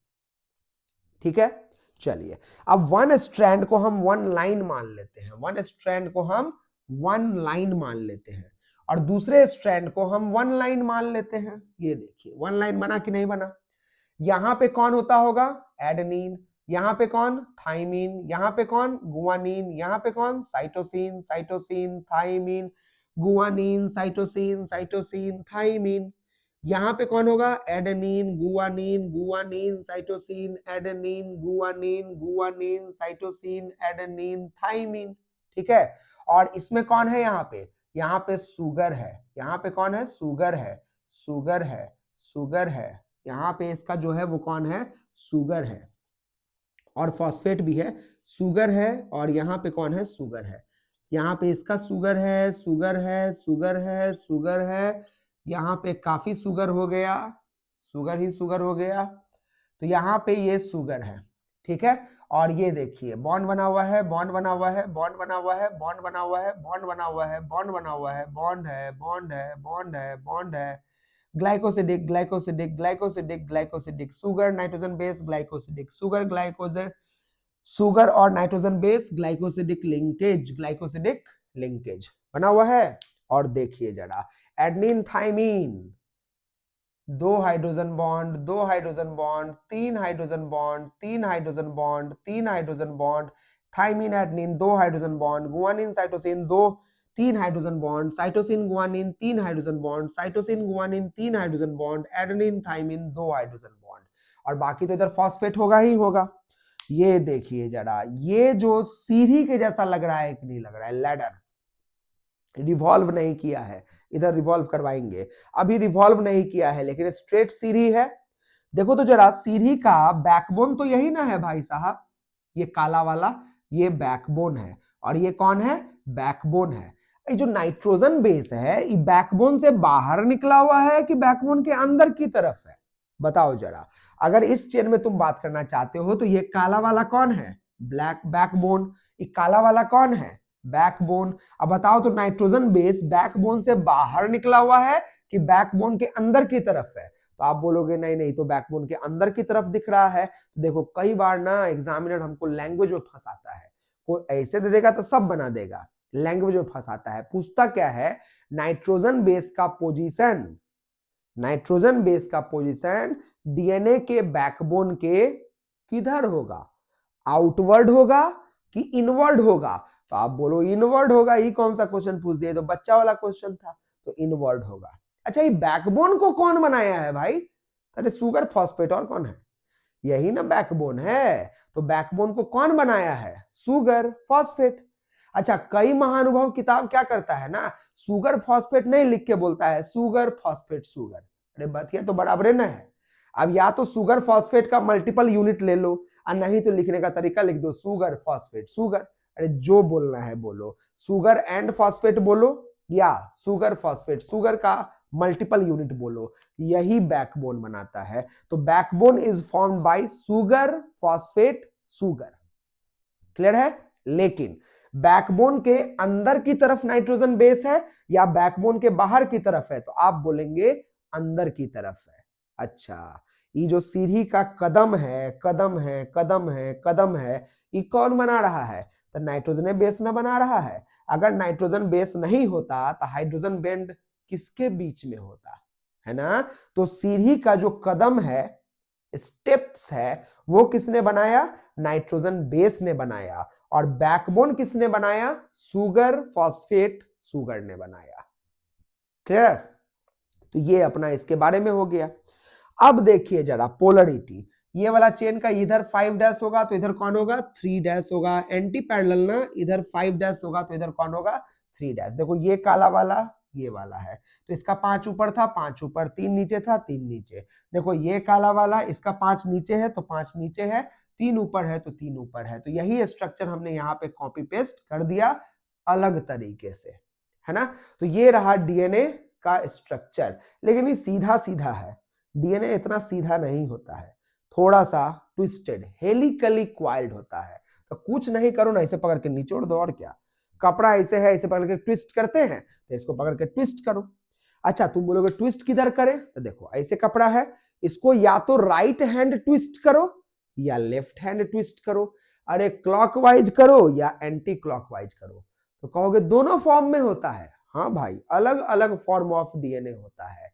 ठीक है, चलिए अब 1 स्ट्रैंड को हम 1 लाइन मान लेते हैं। 1 स्ट्रैंड को हम 1 लाइन मान लेते हैं और दूसरे स्ट्रैंड को हम 1 लाइन मान लेते हैं। ये देखिए 1 लाइन बना कि नहीं बना? यहां पे कौन होता होगा? एडेनिन। यहां पे कौन? थाइमीन। यहां पे कौन? गुआनिन। यहां पे कौन? Cytosine. Cytosine thymine, guanine cytosine, cytosine thymine. यहां पे कौन होगा? Adenine guanine, guanine cytosine, adenine guanine, guanine cytosine, adenine thymine. ठीक है, और इसमें कौन है? यहाँ पे सुगर है। यहाँ पे कौन है? सुगर है, सुगर है, सुगर है। यहाँ पे इसका जो है वो कौन है? सुगर है, और फॉस्फेट भी है, सुगर है, और यहाँ पे कौन है? सुगर है। यहाँ पे इसका सुगर है, सुगर है, सुगर है, सुगर है। यहाँ पे काफी सुगर हो गया, सुगर ही सुगर हो गया। तो यहाँ पे ये सुगर है, ठीक है। और ये देखिए बॉन्ड बना हुआ है, बॉन्ड बना हुआ है, बॉन्ड बना हुआ है, बॉन्ड बना हुआ है, बॉन्ड बना हुआ है, बॉन्ड बना हुआ है, बॉन्ड है, बॉन्ड है, बॉन्ड है, बॉन्ड है। Glycosidic, glycosidic, glycosidic, glycosidic, sugar nitrogen base glycosidic, sugar glycogen, sugar और nitrogen base glycosidic linkage, glycosidic linkage बना हुआ है। और देखिए जरा adenine thymine, 2 hydrogen bond, 2 hydrogen bond, 3 hydrogen bond, 3 hydrogen bond, 3 hydrogen bond, thymine adenine 2 hydrogen bond, guanine cytosine 3 hydrogen bond, cytosine guanine 3 hydrogen bond, cytosine guanine 3 hydrogen bond, adenine thymine 2 hydrogen bond. और बाकी तो इधर phosphate होगा ही होगा। ये देखिए जरा, ये जो सीढ़ी के जैसा लग रहा है कि नहीं लग रहा है? लैडर रिवॉल्व नहीं किया है, इधर रिवॉल्व करवाएंगे, अभी रिवॉल्व नहीं किया है, लेकिन स्ट्रेट सीढ़ी है। देखो तो जरा सीढ़ी का बैकबोन तो यही ना है भाई साहब, ये काला वाला ये बैकबोन है, और ये कौन है? बैकबोन है। ये जो नाइट्रोजन बेस है ये बैकबोन से बाहर निकला हुआ है कि बैकबोन के अंदर की तरफ है? बताओ जरा। अगर इस चेन में तुम बात करना चाहते हो तो ये काला वाला कौन है? Black backbone. ये काला वाला कौन है? बैकबोन। अब बताओ तो नाइट्रोजन बेस बैकबोन से बाहर निकला हुआ है कि बैकबोन के अंदर की तरफ है? तो आप बोलोगे नहीं नहीं, तो बैकबोन के अंदर की तरफ दिख रहा है। तो देखो कई बार ना एग्जामिनर हमको लैंग्वेज में फंसाता है, कोई ऐसे दे देगा तो सब बना देगा, लैंग्वेज में फंसाता है। पूछता क्या है? नाइट्रोजन बेस का पोजीशन, नाइट्रोजन बेस का पोजीशन डीएनए के बैकबोन के किधर होगा? आउटवर्ड होगा कि इनवर्ड होगा? तो आप बोलो इनवर्ड होगा। ये कौन सा क्वेश्चन पूछ दिया? तो बच्चा वाला क्वेश्चन था, तो इनवर्ड होगा। अच्छा ये बैकबोन को कौन बनाया है भाई? अरे सुगर फॉस्फेट, और कौन है? यही ना बैकबोन है। तो बैकबोन को कौन बनाया है? Sugar phosphate. अच्छा कई महानुभव किताब क्या करता है ना, सुगर फॉस्फेट नहीं लिख के बोलता है सुगर फॉस्फेट सुगर। अरे बात ये तो बराबर ना है। अब या तो सुगर फॉस्फेट का मल्टीपल यूनिट ले लो और नहीं तो लिखने का तरीका लिख दो सुगर फॉस्फेट। सुगर, अरे जो बोलना है बोलो, सुगर एंड फॉस्फेट बोलो या सुगर फॉस्फेट, सुगर का मल्टीपल यूनिट बोलो, यही बैकबोन बनाता है। तो backbone is formed by sugar phosphate sugar. Clear है? लेकिन बैकबोन के अंदर की तरफ नाइट्रोजन बेस है या बैकबोन के बाहर की तरफ है? तो आप बोलेंगे अंदर की तरफ है। अच्छा, ये जो सीढ़ी का कदम है, कदम है, कदम है, कदम है, ये कौन बना रहा है? तो नाइट्रोजन बेस ना बना रहा है। अगर नाइट्रोजन बेस नहीं होता तो हाइड्रोजन बॉन्ड किसके बीच में होता, है ना? तो सीढ़ी का जो कदम है, स्टेप्स है, वो किसने बनाया? नाइट्रोजन बेस ने बनाया। और बैकबोन किसने बनाया? सुगर फॉस्फेट सुगर ने बनाया। क्लियर? तो ये अपना इसके बारे में हो गया। अब देखिए जरा पोलरिटी, ये वाला चेन का इधर 5 डैश होगा तो इधर कौन होगा? 3 डैश होगा। एंटी पैरेलल ना, इधर 5 डैश होगा तो इधर कौन होगा? 3 डैश। देखो ये काला वाला ये वाला है, तो इसका 5 ऊपर था, 5 ऊपर, 3 नीचे था, 3 नीचे। देखो ये काला वाला, इसका 5 नीचे है तो 5 नीचे है, 3 ऊपर है तो 3 ऊपर है। तो यही स्ट्रक्चर हमने यहाँ पे कॉपी पेस्ट कर दिया अलग तरीके से, है ना? तो ये रहा डीएनए का स्ट्रक्चर। लेकिन ये सीधा सीधा है, डीएनए इतना सीधा नहीं होता है, थोड़ा सा ट्विस्टेड, हेलिकली क्वाइल्ड होता है। तो कुछ नहीं करो ना, इसे पकड़ के निचोड़ दो, और क्या। कपड़ा ऐसे है, इसे पकड़ के ट्विस्ट करते हैं, तो इसको पकड़ के ट्विस्ट करो। अच्छा, तुम बोलोगे ट्विस्ट किधर करें? तो देखो ऐसे कपड़ा है, इसको या तो राइट हैंड ट्विस्ट करो या लेफ्ट हैंड ट्विस्ट करो। अरे क्लॉकवाइज करो या एंटी क्लॉकवाइज करो। तो कहोगे दोनों फॉर्म में होता है। हाँ भाई, अलग अलग फॉर्म ऑफ डीएनए होता है।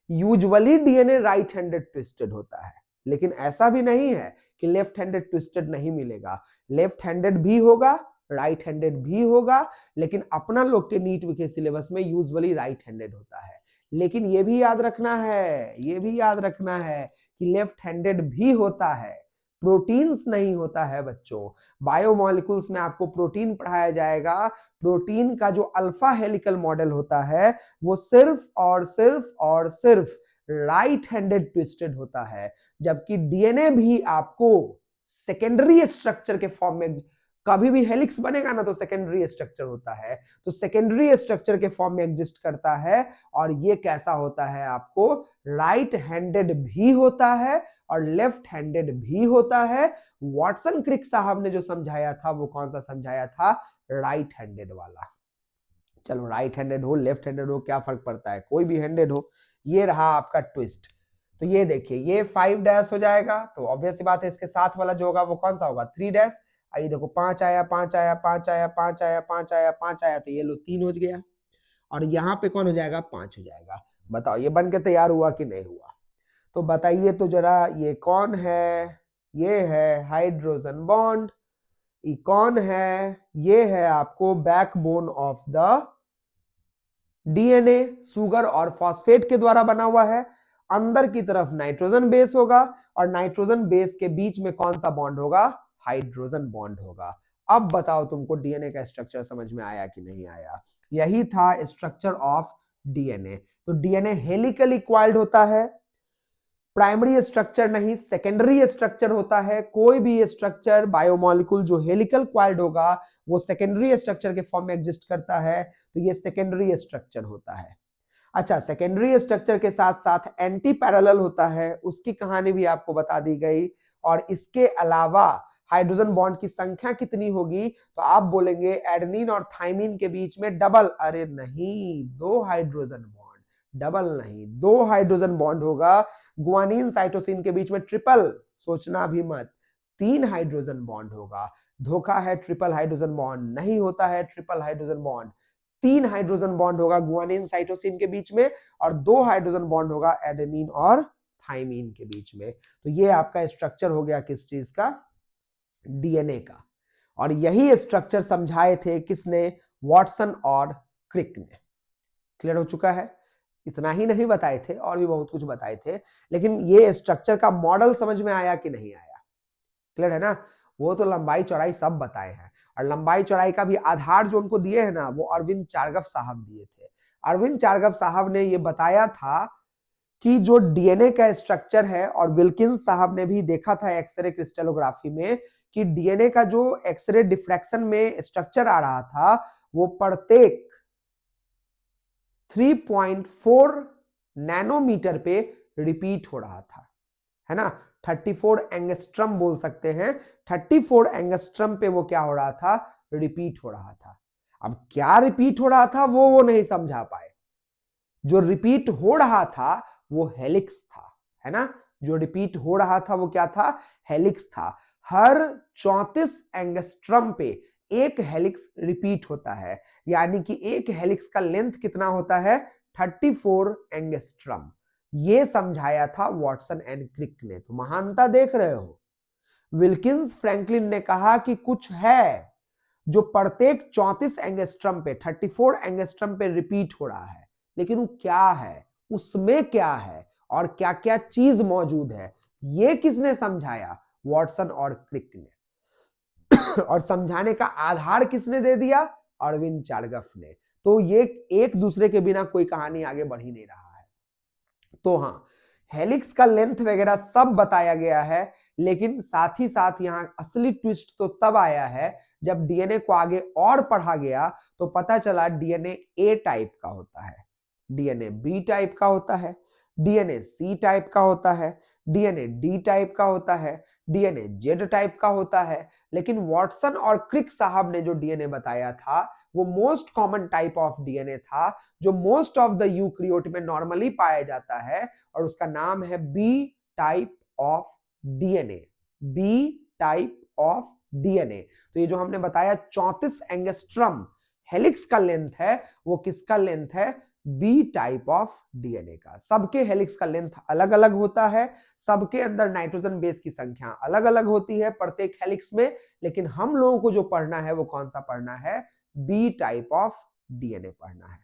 Usually DNA right handed twisted होता है, लेकिन ऐसा भी नहीं है कि लेफ्ट हैंडेड ट्विस्टेड नहीं मिलेगा। लेफ्ट हैंडेड भी होगा, राइट हैंडेड भी होगा, लेकिन अपना लोग के नीट के सिलेबस में यूजुअली राइट हैंडेड होता है। लेकिन ये भी याद रखना है, ये भी याद रखना है कि लेफ्ट हैंडेड भी होता है, प्रोटीन्स नहीं होता है बच्चों। बायोमॉलिक्यूल्स में आपको प्रोटीन पढ़ाया जाएगा। प्रोटीन का जो अल्फा हेलिकल मॉडल होता है वो सिर्फ और सिर्फ और सिर्फ राइट हैंडेड ट्विस्टेड होता है, जबकि डीएनए भी आपको सेकेंडरी स्ट्रक्चर के फॉर्म में, कभी भी हेलिक्स बनेगा ना तो सेकेंडरी स्ट्रक्चर होता है, तो सेकेंडरी स्ट्रक्चर के फॉर्म में एग्जिस्ट करता है। और ये कैसा होता है? आपको राइट हैंडेड भी होता है और लेफ्ट हैंडेड भी होता है। वॉटसन क्रिक साहब ने जो समझाया था वो कौन सा समझाया था? राइट हैंडेड वाला। चलो राइट हैंडेड हो लेफ्ट हैंडेड हो क्या फर्क पड़ता है, कोई भी हैंडेड हो। ये रहा आपका ट्विस्ट। तो ये देखिए ये 5 डैश हो जाएगा, तो ऑब्वियस सी बात है इसके साथ वाला जो होगा वो कौन सा होगा? 3 डैश। आइए देखो 5 आया, 5 आया, 5 आया, 5 आया, 5 आया, 5 आया, तो ये लो 3 हो गया। और यहाँ पे कौन हो जाएगा? 5 हो जाएगा। बताओ ये बन के तैयार हुआ कि नहीं हुआ? तो बताइए तो जरा, ये कौन है? ये है हाइड्रोजन बॉन्ड। ये कौन है? ये है आपको backbone of the DNA, sugar और फॉस्फेट के द्वारा बना हुआ है। अंदर की तरफ नाइट्रोजन बेस होगा और नाइट्रोजन बेस के बीच में कौन सा बॉन्ड होगा? हाइड्रोजन बॉन्ड होगा। अब बताओ तुमको डीएनए का स्ट्रक्चर समझ में आया कि नहीं आया? यही था स्ट्रक्चर ऑफ डीएनए। तो डीएनए हेलिकली क्वाइल्ड होता है, प्राइमरी स्ट्रक्चर नहीं सेकेंडरी स्ट्रक्चर होता है। कोई भी स्ट्रक्चर बायोमॉलिक्यूल जो हेलिकल क्वाइल्ड होगा वो सेकेंडरी स्ट्रक्चर के फॉर्म में एग्जिस्ट करता है, तो ये सेकेंडरी स्ट्रक्चर होता है। अच्छा, सेकेंडरी स्ट्रक्चर के साथ साथ एंटी पैरेलल होता है, उसकी कहानी भी आपको बता दी गई। और इसके अलावा हाइड्रोजन बॉन्ड की संख्या कितनी होगी? तो आप बोलेंगे एडेनिन और थाइमिन के बीच में डबल। अरे नहीं, 2 हाइड्रोजन बॉन्ड, डबल नहीं, 2 हाइड्रोजन बॉन्ड होगा। गुआनिन साइटोसिन के बीच में ट्रिपल, सोचना भी मत, 3 हाइड्रोजन बॉन्ड होगा। धोखा है, ट्रिपल हाइड्रोजन बॉन्ड नहीं होता है। Triple hydrogen bond 3 hydrogen bond होगा गुआनिन साइटोसिन के बीच में और 2 हाइड्रोजन बॉन्ड होगा एडेनिन और थाइमिन के बीच में। तो ये आपका स्ट्रक्चर हो गया किस चीज का? डीएनए का। और यही स्ट्रक्चर समझाए थे किसने? वॉटसन और क्रिक ने। क्लियर हो चुका है? इतना ही नहीं बताए थे, और भी बहुत कुछ बताए थे, लेकिन ये स्ट्रक्चर का मॉडल समझ में आया कि नहीं आया? क्लियर है ना? वो तो लंबाई चौड़ाई सब बताए हैं, और लंबाई चौड़ाई का भी आधार जो उनको दिए हैं ना वो अरविंद चारगफ साहब दिए थे। अरविंद चारगफ साहब ने ये बताया था कि जो डीएनए का स्ट्रक्चर है, और विल्किंस साहब ने भी देखा था एक्सरे क्रिस्टलोग्राफी में कि डीएनए का जो एक्सरे डिफ्रैक्शन में स्ट्रक्चर आ रहा था वो प्रत्येक 3.4 नैनोमीटर पे रिपीट हो रहा था, है ना। 34 एंगस्ट्रम बोल सकते हैं, 34 एंगस्ट्रम पे वो क्या हो रहा था, रिपीट हो रहा था। अब क्या रिपीट हो रहा था वो नहीं समझा पाए। जो रिपीट हो रहा था वो हेलिक्स था, है ना। जो रिपीट हो रहा था वो क्या था, हेलिक्स था। हर 34 एंगस्ट्रम पे एक हेलिक्स रिपीट होता है, यानी कि एक हेलिक्स का लेंथ कितना होता है, 34 एंगस्ट्रम। ये समझाया था वॉटसन एंड क्रिक ने। तो महानता देख रहे हो। विल्किंस फ्रैंकलिन ने कहा कि कुछ है जो प्रत्येक 34 एंगस्ट्रम पे, 34 एंगस्ट्रम पे रिपीट हो रहा है, लेकिन वो क्या है, उसमें क्या है और क्या क्या चीज मौजूद है, ये किसने समझाया, वॉटसन और क्रिक ने। और समझाने का आधार किसने दे दिया, अरविंद चारगफ ने। तो ये एक दूसरे के बिना कोई कहानी आगे बढ़ ही नहीं रहा है। तो हाँ, हेलिक्स का लेंथ वगैरह सब बताया गया है, लेकिन साथ ही साथ यहां असली ट्विस्ट तो तब आया है जब डीएनए को आगे और पढ़ा गया तो पता चला डीएनए ए टाइप का होता है, डीएनए बी टाइप का होता है, डीएनए सी टाइप का होता है, डीएनए डी टाइप का होता है, डीएनए जेड टाइप का होता है। लेकिन वॉटसन और क्रिक साहब ने जो डीएनए बताया था वो most common type of DNA था, जो मोस्ट ऑफ द यूकैरियोट में नॉर्मली पाया जाता है, और उसका नाम है B type of DNA, B type of DNA. तो ये जो हमने बताया 34 एंगस्ट्रम हेलिक्स का लेंथ है, वो किसका लेंथ है, बी टाइप ऑफ डीएनए का। सबके हेलिक्स का लेंथ अलग अलग होता है, सबके अंदर नाइट्रोजन बेस की संख्या अलग अलग होती है प्रत्येक हेलिक्स में, लेकिन हम लोगों को जो पढ़ना है वो कौन सा पढ़ना है, बी टाइप ऑफ डीएनए पढ़ना है।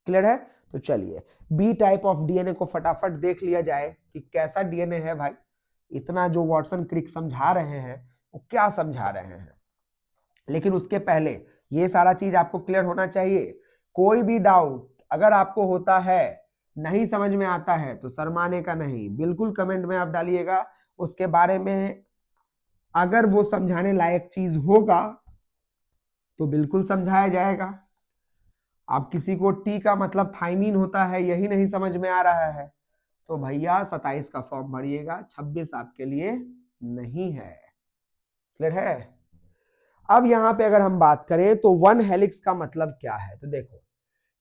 क्लियर है। तो चलिए बी टाइप ऑफ डीएनए को फटाफट देख लिया जाए कि कैसा डीएनए है भाई। इतना जो वॉटसन क्रिक समझा रहे हैं वो क्या समझा रहे हैं, लेकिन उसके पहले ये सारा चीज आपको क्लियर होना चाहिए। कोई भी डाउट अगर आपको होता है, नहीं समझ में आता है, तो शर्माने का नहीं, बिल्कुल कमेंट में आप डालिएगा। उसके बारे में अगर वो समझाने लायक चीज होगा तो बिल्कुल समझाया जाएगा। अब किसी को टी का मतलब थाइमीन होता है यही नहीं समझ में आ रहा है, तो भैया 27 का फॉर्म भरिएगा, 26 आपके लिए नहीं है। क्लियर है। अब यहां पे अगर हम बात करें तो वन हेलिक्स का मतलब क्या है, तो देखो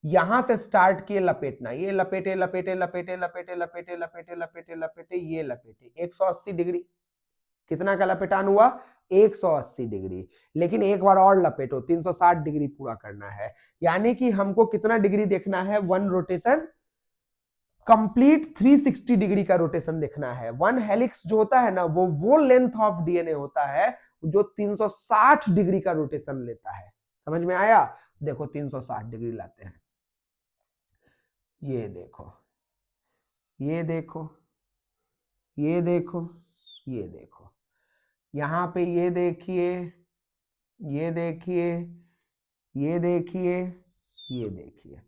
यहां से स्टार्ट किए लपेटना, ये लपेटे लपेटे लपेटे लपेटे लपेटे लपेटे लपेटे लपेटे ये लपेटे 180 डिग्री। कितना का लपेटान हुआ, 180 डिग्री। लेकिन एक बार और लपेटो, 360 डिग्री पूरा करना है। यानी कि हमको कितना डिग्री देखना है, वन रोटेशन कंप्लीट 360 डिग्री का रोटेशन देखना है। वन हेलिक्स जो होता है ना वो लेंथ ऑफ डीएनए होता है जो 360 डिग्री का रोटेशन लेता है। समझ में आया। देखो 360 डिग्री लाते हैं, ये देखो, ये देखो, ये देखो, ये देखो, यहां पे ये देखिए, ये देखिए, ये देखिए, ये देखिए।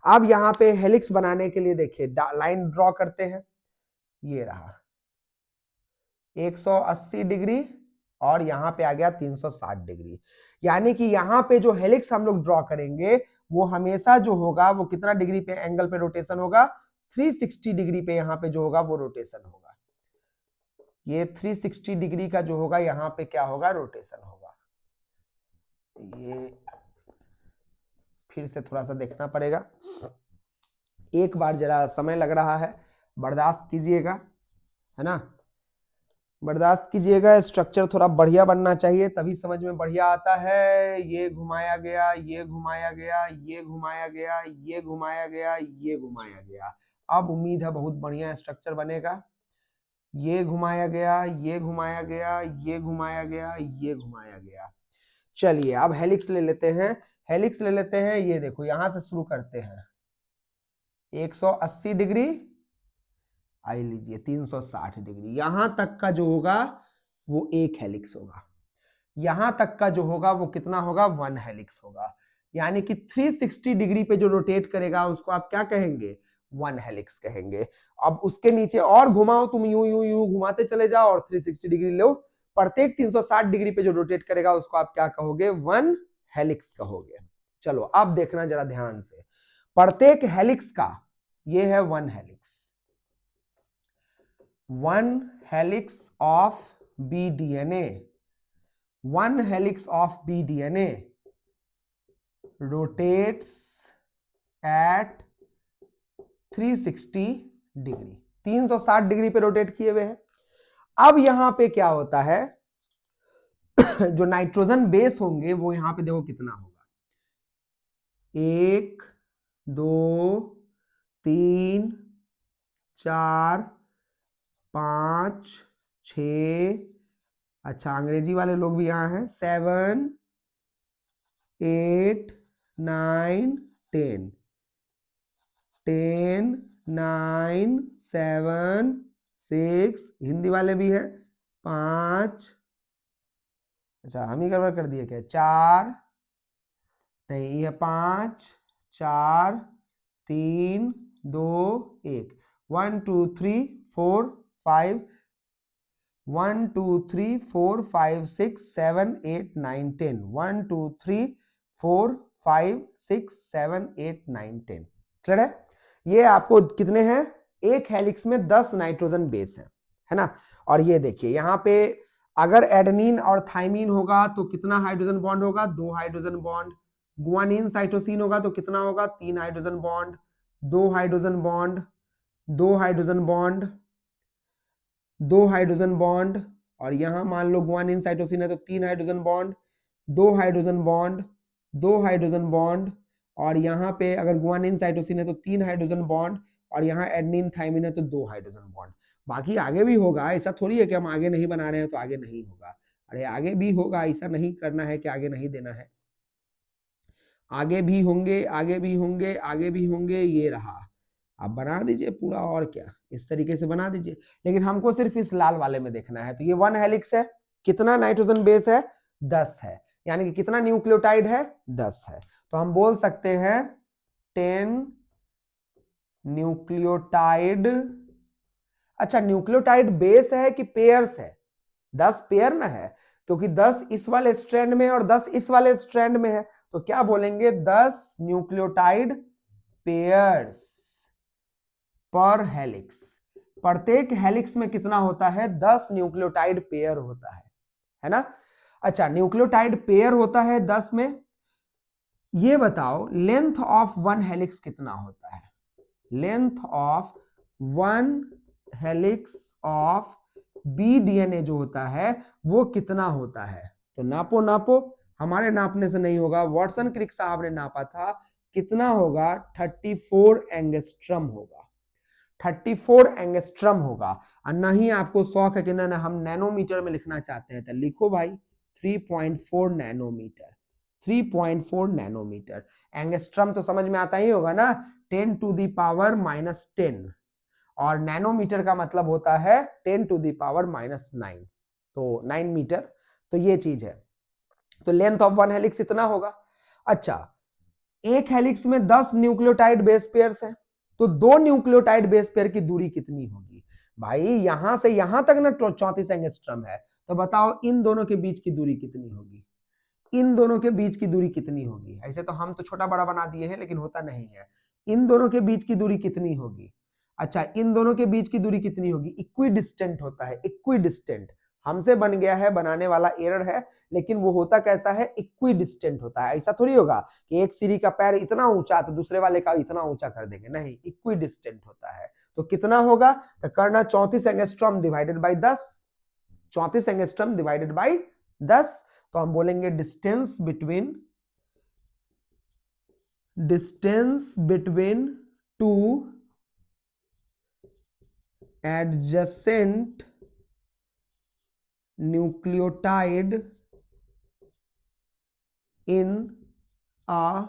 अब यहां पे हेलिक्स बनाने के लिए देखिए लाइन ड्रॉ करते हैं, ये रहा 180 डिग्री और यहां पे आ गया 360 डिग्री। यानी कि यहां पे जो हेलिक्स हम लोग ड्रॉ करेंगे वो हमेशा जो होगा वो कितना डिग्री पे एंगल पे रोटेशन होगा, 360 डिग्री पे यहां पे जो होगा वो रोटेशन होगा। ये 360 डिग्री का जो होगा यहां पे क्या होगा, रोटेशन होगा। ये फिर से थोड़ा सा देखना पड़ेगा, एक बार जरा समय लग रहा है, बर्दाश्त कीजिएगा, है ना, बर्दाश्त कीजिएगा। स्ट्रक्चर थोड़ा बढ़िया बनना चाहिए तभी समझ में बढ़िया आता है। ये घुमाया गया, ये घुमाया गया, ये घुमाया गया, ये घुमाया गया, ये घुमाया गया। अब उम्मीद है बहुत बढ़िया स्ट्रक्चर बनेगा। ये घुमाया गया, ये घुमाया गया, ये घुमाया गया, ये घुमाया गया। चलिए अब हेलिक्स ले लेते हैं, हेलिक्स ले लेते हैं। ये देखो यहां से शुरू करते हैं, 180 डिग्री, आई लीजिए 360 डिग्री। यहां तक का जो होगा वो एक हेलिक्स होगा, यहां तक का जो होगा वो कितना होगा, वन हेलिक्स होगा। यानी कि 360 डिग्री पे जो रोटेट करेगा उसको आप क्या कहेंगे, वन हेलिक्स कहेंगे। अब उसके नीचे और घुमाओ, तुम यूं यूं यूं घुमाते चले जाओ और 360 डिग्री लो, प्रत्येक 360 डिग्री पे जो रोटेट करेगा उसको आप क्या कहोगे? वन हेलिक्स कहोगे। चलो अब देखना जरा ध्यान से, प्रत्येक हेलिक्स का, ये है one helix, one helix of B DNA, one helix of B DNA rotates at 360 degree, 360 degree पे रोटेट किए हुए हैं। अब यहां पे क्या होता है, जो नाइट्रोजन बेस होंगे वो यहां पे देखो कितना होगा, 1 2 3 4 5 6, अच्छा अंग्रेजी वाले लोग भी यहां हैं, 7 8 9 10, 10 9 7 6, हिंदी वाले भी हैं 5, अच्छा हम ही गड़बड़ कर दिए क्या, 4 नहीं, ये 5 4 3 2 1, 1 2 3 4 5, 1 2 3 4 5 6 7 8 9 10, 1 2 3 4 5 6 7 8 9 10, क्लियर है? ये आपको कितने हैं, एक हेलिक्स में 10 नाइट्रोजन बेस है ना। और ये देखिए यहाँ पे अगर एडेनिन और थाइमिन होगा तो कितना हाइड्रोजन बॉन्ड होगा, 2 हाइड्रोजन बॉन्ड। गुआनिन साइटोसिन होगा तो कितना होगा, 3 hydrogen bond, 2 hydrogen bond, 2 hydrogen bond, 2 hydrogen bond. और यहां मान लो गुआनिन साइटोसिन है तो 3 hydrogen bond, 2 hydrogen bond, 2 hydrogen bond. और यहाँ पे अगर गुआनिन साइटोसिन है तो 3 हाइड्रोजन बॉन्ड, और यहाँ एडेनिन थाइमिन है तो 2 हाइड्रोजन बॉन्ड। बाकी आगे भी होगा, ऐसा थोड़ी है कि हम आगे नहीं बना रहे हैं तो आगे नहीं होगा, अरे आगे भी होगा, ऐसा नहीं करना है कि आगे नहीं देना है, आगे भी होंगे, आगे भी होंगे, आगे भी होंगे। ये रहा, आप बना दीजिए पूरा, और क्या इस तरीके से बना दीजिए, लेकिन हमको सिर्फ इस लाल वाले में देखना है। तो ये वन हेलिक्स है, कितना नाइट्रोजन बेस है, 10 है, यानी कि कितना न्यूक्लियोटाइड है, 10 है। तो हम बोल सकते हैं 10 न्यूक्लियोटाइड। अच्छा न्यूक्लियोटाइड बेस है कि पेयर्स है, 10 पेयर ना है, क्योंकि 10 इस वाले स्ट्रैंड में है और 10 इस वाले स्ट्रैंड में है, तो क्या बोलेंगे, 10 न्यूक्लियोटाइड पेयर्स पर हेलिक्स। प्रत्येक हेलिक्स में कितना होता है, 10 न्यूक्लियोटाइड पेयर होता है ना। अच्छा न्यूक्लियोटाइड पेयर होता है 10 में। ये बताओ लेंथ ऑफ वन हेलिक्स कितना होता है, length of one helix of B DNA जो होता है वो कितना होता है। तो नापो नापो, हमारे नापने से नहीं होगा, वाटसन क्रिक साहब ने नापा था, कितना होगा, 34 एंगस्ट्रम होगा, 34 एंगस्ट्रम होगा। और नहीं आपको शौक है कि ना हम नैनोमीटर में लिखना चाहते हैं तो लिखो भाई 3.4 नैनोमीटर, 3.4 नैनोमीटर। एंगस्ट्रम तो समझ में आता ही होगा ना, 10 टू दी पावर -10, और नैनोमीटर का मतलब होता है 10 टू दी पावर -9, तो 9 मीटर। तो ये चीज है, तो लेंथ ऑफ वन हेलिक्स इतना होगा। अच्छा एक हेलिक्स में 10 न्यूक्लियोटाइड बेस पेयर्स हैं, तो 2 न्यूक्लियोटाइड बेस पेयर की दूरी कितनी होगी भाई, यहां से यहां तक ना 34 एंगस्ट्रम है, तो बताओ इन दोनों के बीच की दूरी कितनी होगी, इन दोनों के बीच की दूरी कितनी होगी। ऐसे तो हम तो छोटा बड़ा बना दिए हैं लेकिन होता नहीं है, इन दोनों के बीच की दूरी कितनी होगी। अच्छा इन दोनों के बीच की दूरी कितनी होगी, इक्वी डिस्टेंट होता है, इक्वी डिस्टेंट, हमसे बन गया है, बनाने वाला एरर है, लेकिन वो होता कैसा है, इक्वी डिस्टेंट होता है। ऐसा थोड़ी होगा कि एक सीढ़ी का पैर इतना ऊंचा तो दूसरे वाले का इतना ऊंचा कर देंगे, नहीं, इक्वी डिस्टेंट होता है। तो कितना होगा, तो करना 34 angstrom divided by 10, 34 angstrom divided by 10, तो हम बोलेंगे distance between two adjacent nucleotide in a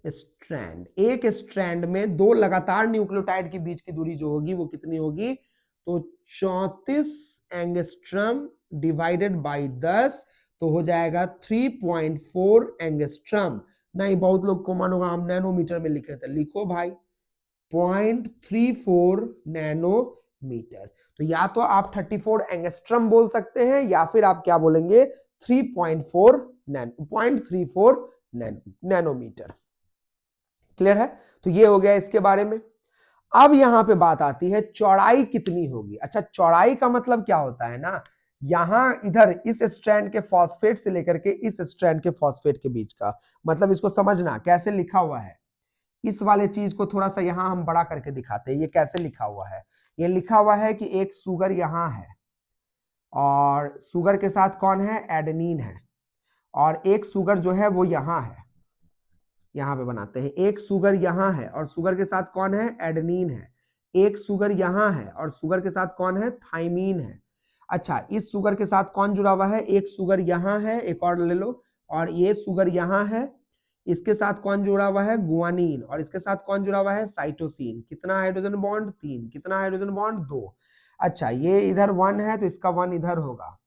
strand, एक स्ट्रैंड में 2 लगातार न्यूक्लियोटाइड के बीच की दूरी जो होगी वो कितनी होगी, तो 34 एंगस्ट्रम डिवाइडेड बाई 10, तो हो जाएगा 3.4 एंगस्ट्रम। नहीं बहुत लोग को मानोगा हम नैनोमीटर में लिख रहे थे, लिखो भाई 0.34 नैनोमीटर। तो या तो आप 34 एंगस्ट्रम बोल सकते हैं या फिर आप क्या बोलेंगे 0.34 नैनोमीटर। क्लियर है? तो ये हो गया इसके बारे में। अब यहां पे बात आती है चौड़ाई कितनी होगी। अच्छा, चौड़ाई का मतलब क्या होता है ना, यहां इधर इस स्ट्रैंड के फॉस्फेट से लेकर के इस स्ट्रैंड के फॉस्फेट के बीच का मतलब, इसको समझना कैसे लिखा हुआ है। इस वाले चीज को थोड़ा सा यहां हम बड़ा करके दिखाते हैं। ये कैसे लिखा हुआ है, ये लिखा हुआ है कि एक सुगर यहां है और सुगर के साथ कौन है, एडेनिन है, और एक सुगर जो है वो यहां है, यहां पे बनाते हैं। एक सुगर यहां है और सुगर के साथ कौन है, एडेनिन है। एक सुगर यहां है और सुगर के साथ कौन है, थाइमीन है। अच्छा, इस सुगर के साथ कौन जुड़ा हुआ है, एक सुगर यहां है, एक और ले लो, और ये सुगर यहां है, इसके साथ कौन जुड़ा हुआ है, गुआनिन, और इसके साथ कौन जुड़ा हुआ है, साइटोसिन। कितना हाइड्रोजन बॉन्ड, 3। कितना हाइड्रोजन बॉन्ड, 2। अच्छा, ये इधर 1 है तो इसका 1 इधर होगा,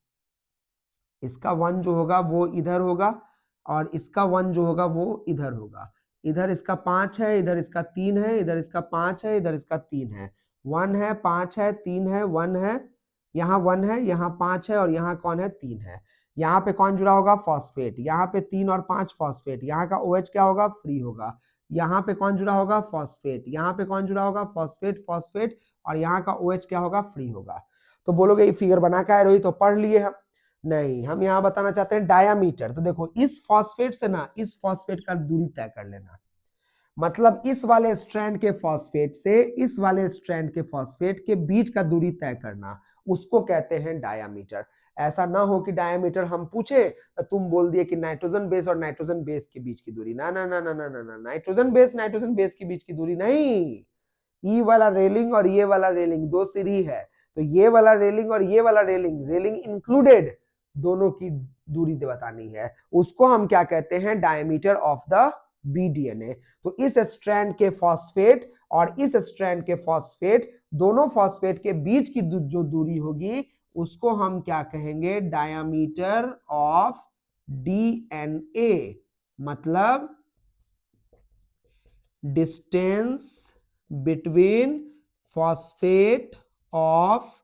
इसका 1 जो होगा वो इधर होगा, और इसका 1 जो होगा वो इधर होगा। इधर इसका 5 है, इधर इसका 3 है, इधर इसका 5 है, इधर इसका 3 है। 1 है, 5 है, 3 है, 1 है, यहाँ 1 है, यहाँ 5 है, और यहाँ कौन है, 3 है। यहाँ पे कौन जुड़ा होगा, फॉस्फेट। यहाँ पे 3 और 5 फॉस्फेट, यहाँ का OH क्या होगा, फ्री होगा। यहाँ पे कौन जुड़ा होगा, फॉस्फेट। यहाँ पे कौन जुड़ा होगा, फॉस्फेट फॉस्फेट, और यहाँ का OH क्या होगा, फ्री होगा। तो बोलोगे ये फिगर बना के आए रोहित, तो पढ़ लिए हम। नहीं, हम यहां बताना चाहते हैं डायामीटर। तो देखो, इस फॉस्फेट से ना इस फॉस्फेट का दूरी तय कर लेना, मतलब इस वाले स्ट्रैंड के फॉस्फेट से इस वाले स्ट्रैंड के फॉस्फेट के बीच का दूरी तय करना, उसको कहते हैं डायामीटर। ऐसा ना हो कि डायामीटर हम पूछे तो तुम बोल दिए कि नाइट्रोजन बेस और नाइट्रोजन बेस के बीच की दूरी। ना ना ना ना ना ना ना, नाइट्रोजन बेस के बीच की दूरी नहीं। ई वाला रेलिंग और ये वाला रेलिंग दो सीढ़ी है, तो ये वाला रेलिंग और ये वाला रेलिंग, रेलिंग इंक्लूडेड, दोनों की दूरी बतानी है। उसको हम क्या कहते हैं, डायमीटर ऑफ द BDNA। तो इस स्ट्रैंड के फॉस्फेट और इस स्ट्रैंड के फॉस्फेट, दोनों फॉस्फेट के बीच की जो दूरी होगी उसको हम क्या कहेंगे, डायमीटर ऑफ DNA, मतलब distance between phosphate of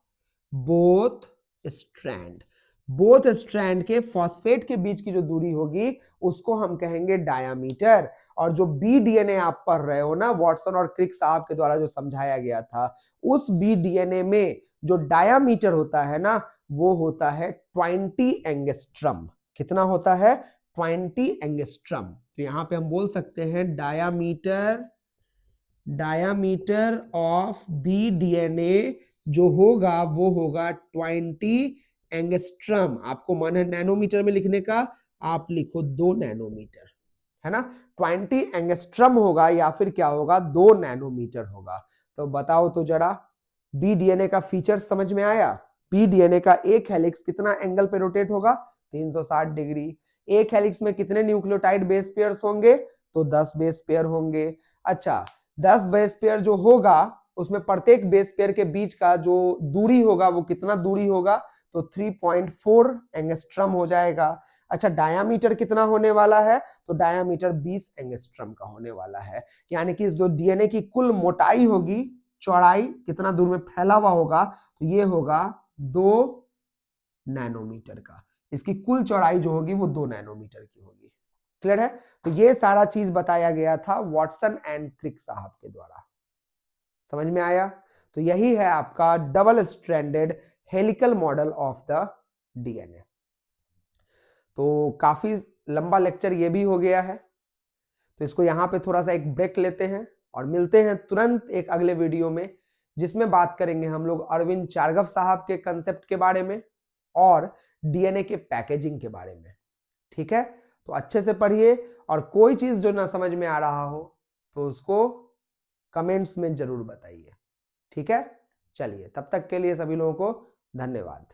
both strand. Both strand के फॉस्फेट के बीच की जो दूरी होगी उसको हम कहेंगे डायामीटर। और जो BDNA आप पढ़ रहे हो ना, वॉटसन और क्रिक साहब के द्वारा जो समझाया गया था, उस BDNA में जो डायामीटर होता है ना, वो होता है 20 एंगस्ट्रम। कितना होता है, 20 एंगस्ट्रम। तो यहां पे हम बोल सकते हैं डायामीटर ऑफ BDNA जो होगा वो होगा 20 एंगस्ट्रम। आपको मन है नैनोमीटर में लिखने का, आप लिखो 2 नैनोमीटर, है ना। 20 एंगस्ट्रम होगा या फिर क्या होगा, 2 नैनोमीटर होगा। तो बताओ तो जरा, BDNA का फीचर समझ में आया। BDNA का एक हेलिक्स कितना एंगल पे रोटेट होगा, 360 डिग्री। एक हेलिक्स में कितने न्यूक्लियोटाइड बेस पेयर्स होंगे, तो 10 बेस पेयर होंगे। अच्छा, 10 बेस पेयर जो होगा उसमें प्रत्येक बेस पेयर के बीच का जो दूरी होगा वो कितना दूरी होगा, तो 3.4 एंगस्ट्रम हो जाएगा। अच्छा, डायामीटर कितना होने वाला है, तो डायामीटर 20 एंगस्ट्रम का होने वाला है। यानी कि इस जो DNA की कुल मोटाई होगी, चौड़ाई कितना दूर में फैला हुआ होगा, तो ये होगा 2 नैनोमीटर का। इसकी कुल चौड़ाई जो होगी वो 2 नैनोमीटर की होगी। क्लियर है? तो ये सारा चीज बताया गया था वॉटसन एंड क्रिक साहब के द्वारा। समझ में आया? तो यही है आपका double stranded helical model of the DNA। तो काफी लंबा लेक्चर ये भी हो गया है, तो इसको यहां पे थोड़ा सा एक ब्रेक लेते हैं और मिलते हैं तुरंत एक अगले वीडियो में, जिसमें बात करेंगे हम लोग अरविंद चारगव साहब के कंसेप्ट के बारे में और DNA के पैकेजिंग के बारे में। ठीक है? तो अच्छे से पढ़िए, और कोई चीज जो ना समझ में आ रहा हो तो उसको कमेंट्स में जरूर बताइए। ठीक है? चलिए, तब तक के लिए सभी लोगों को धन्यवाद।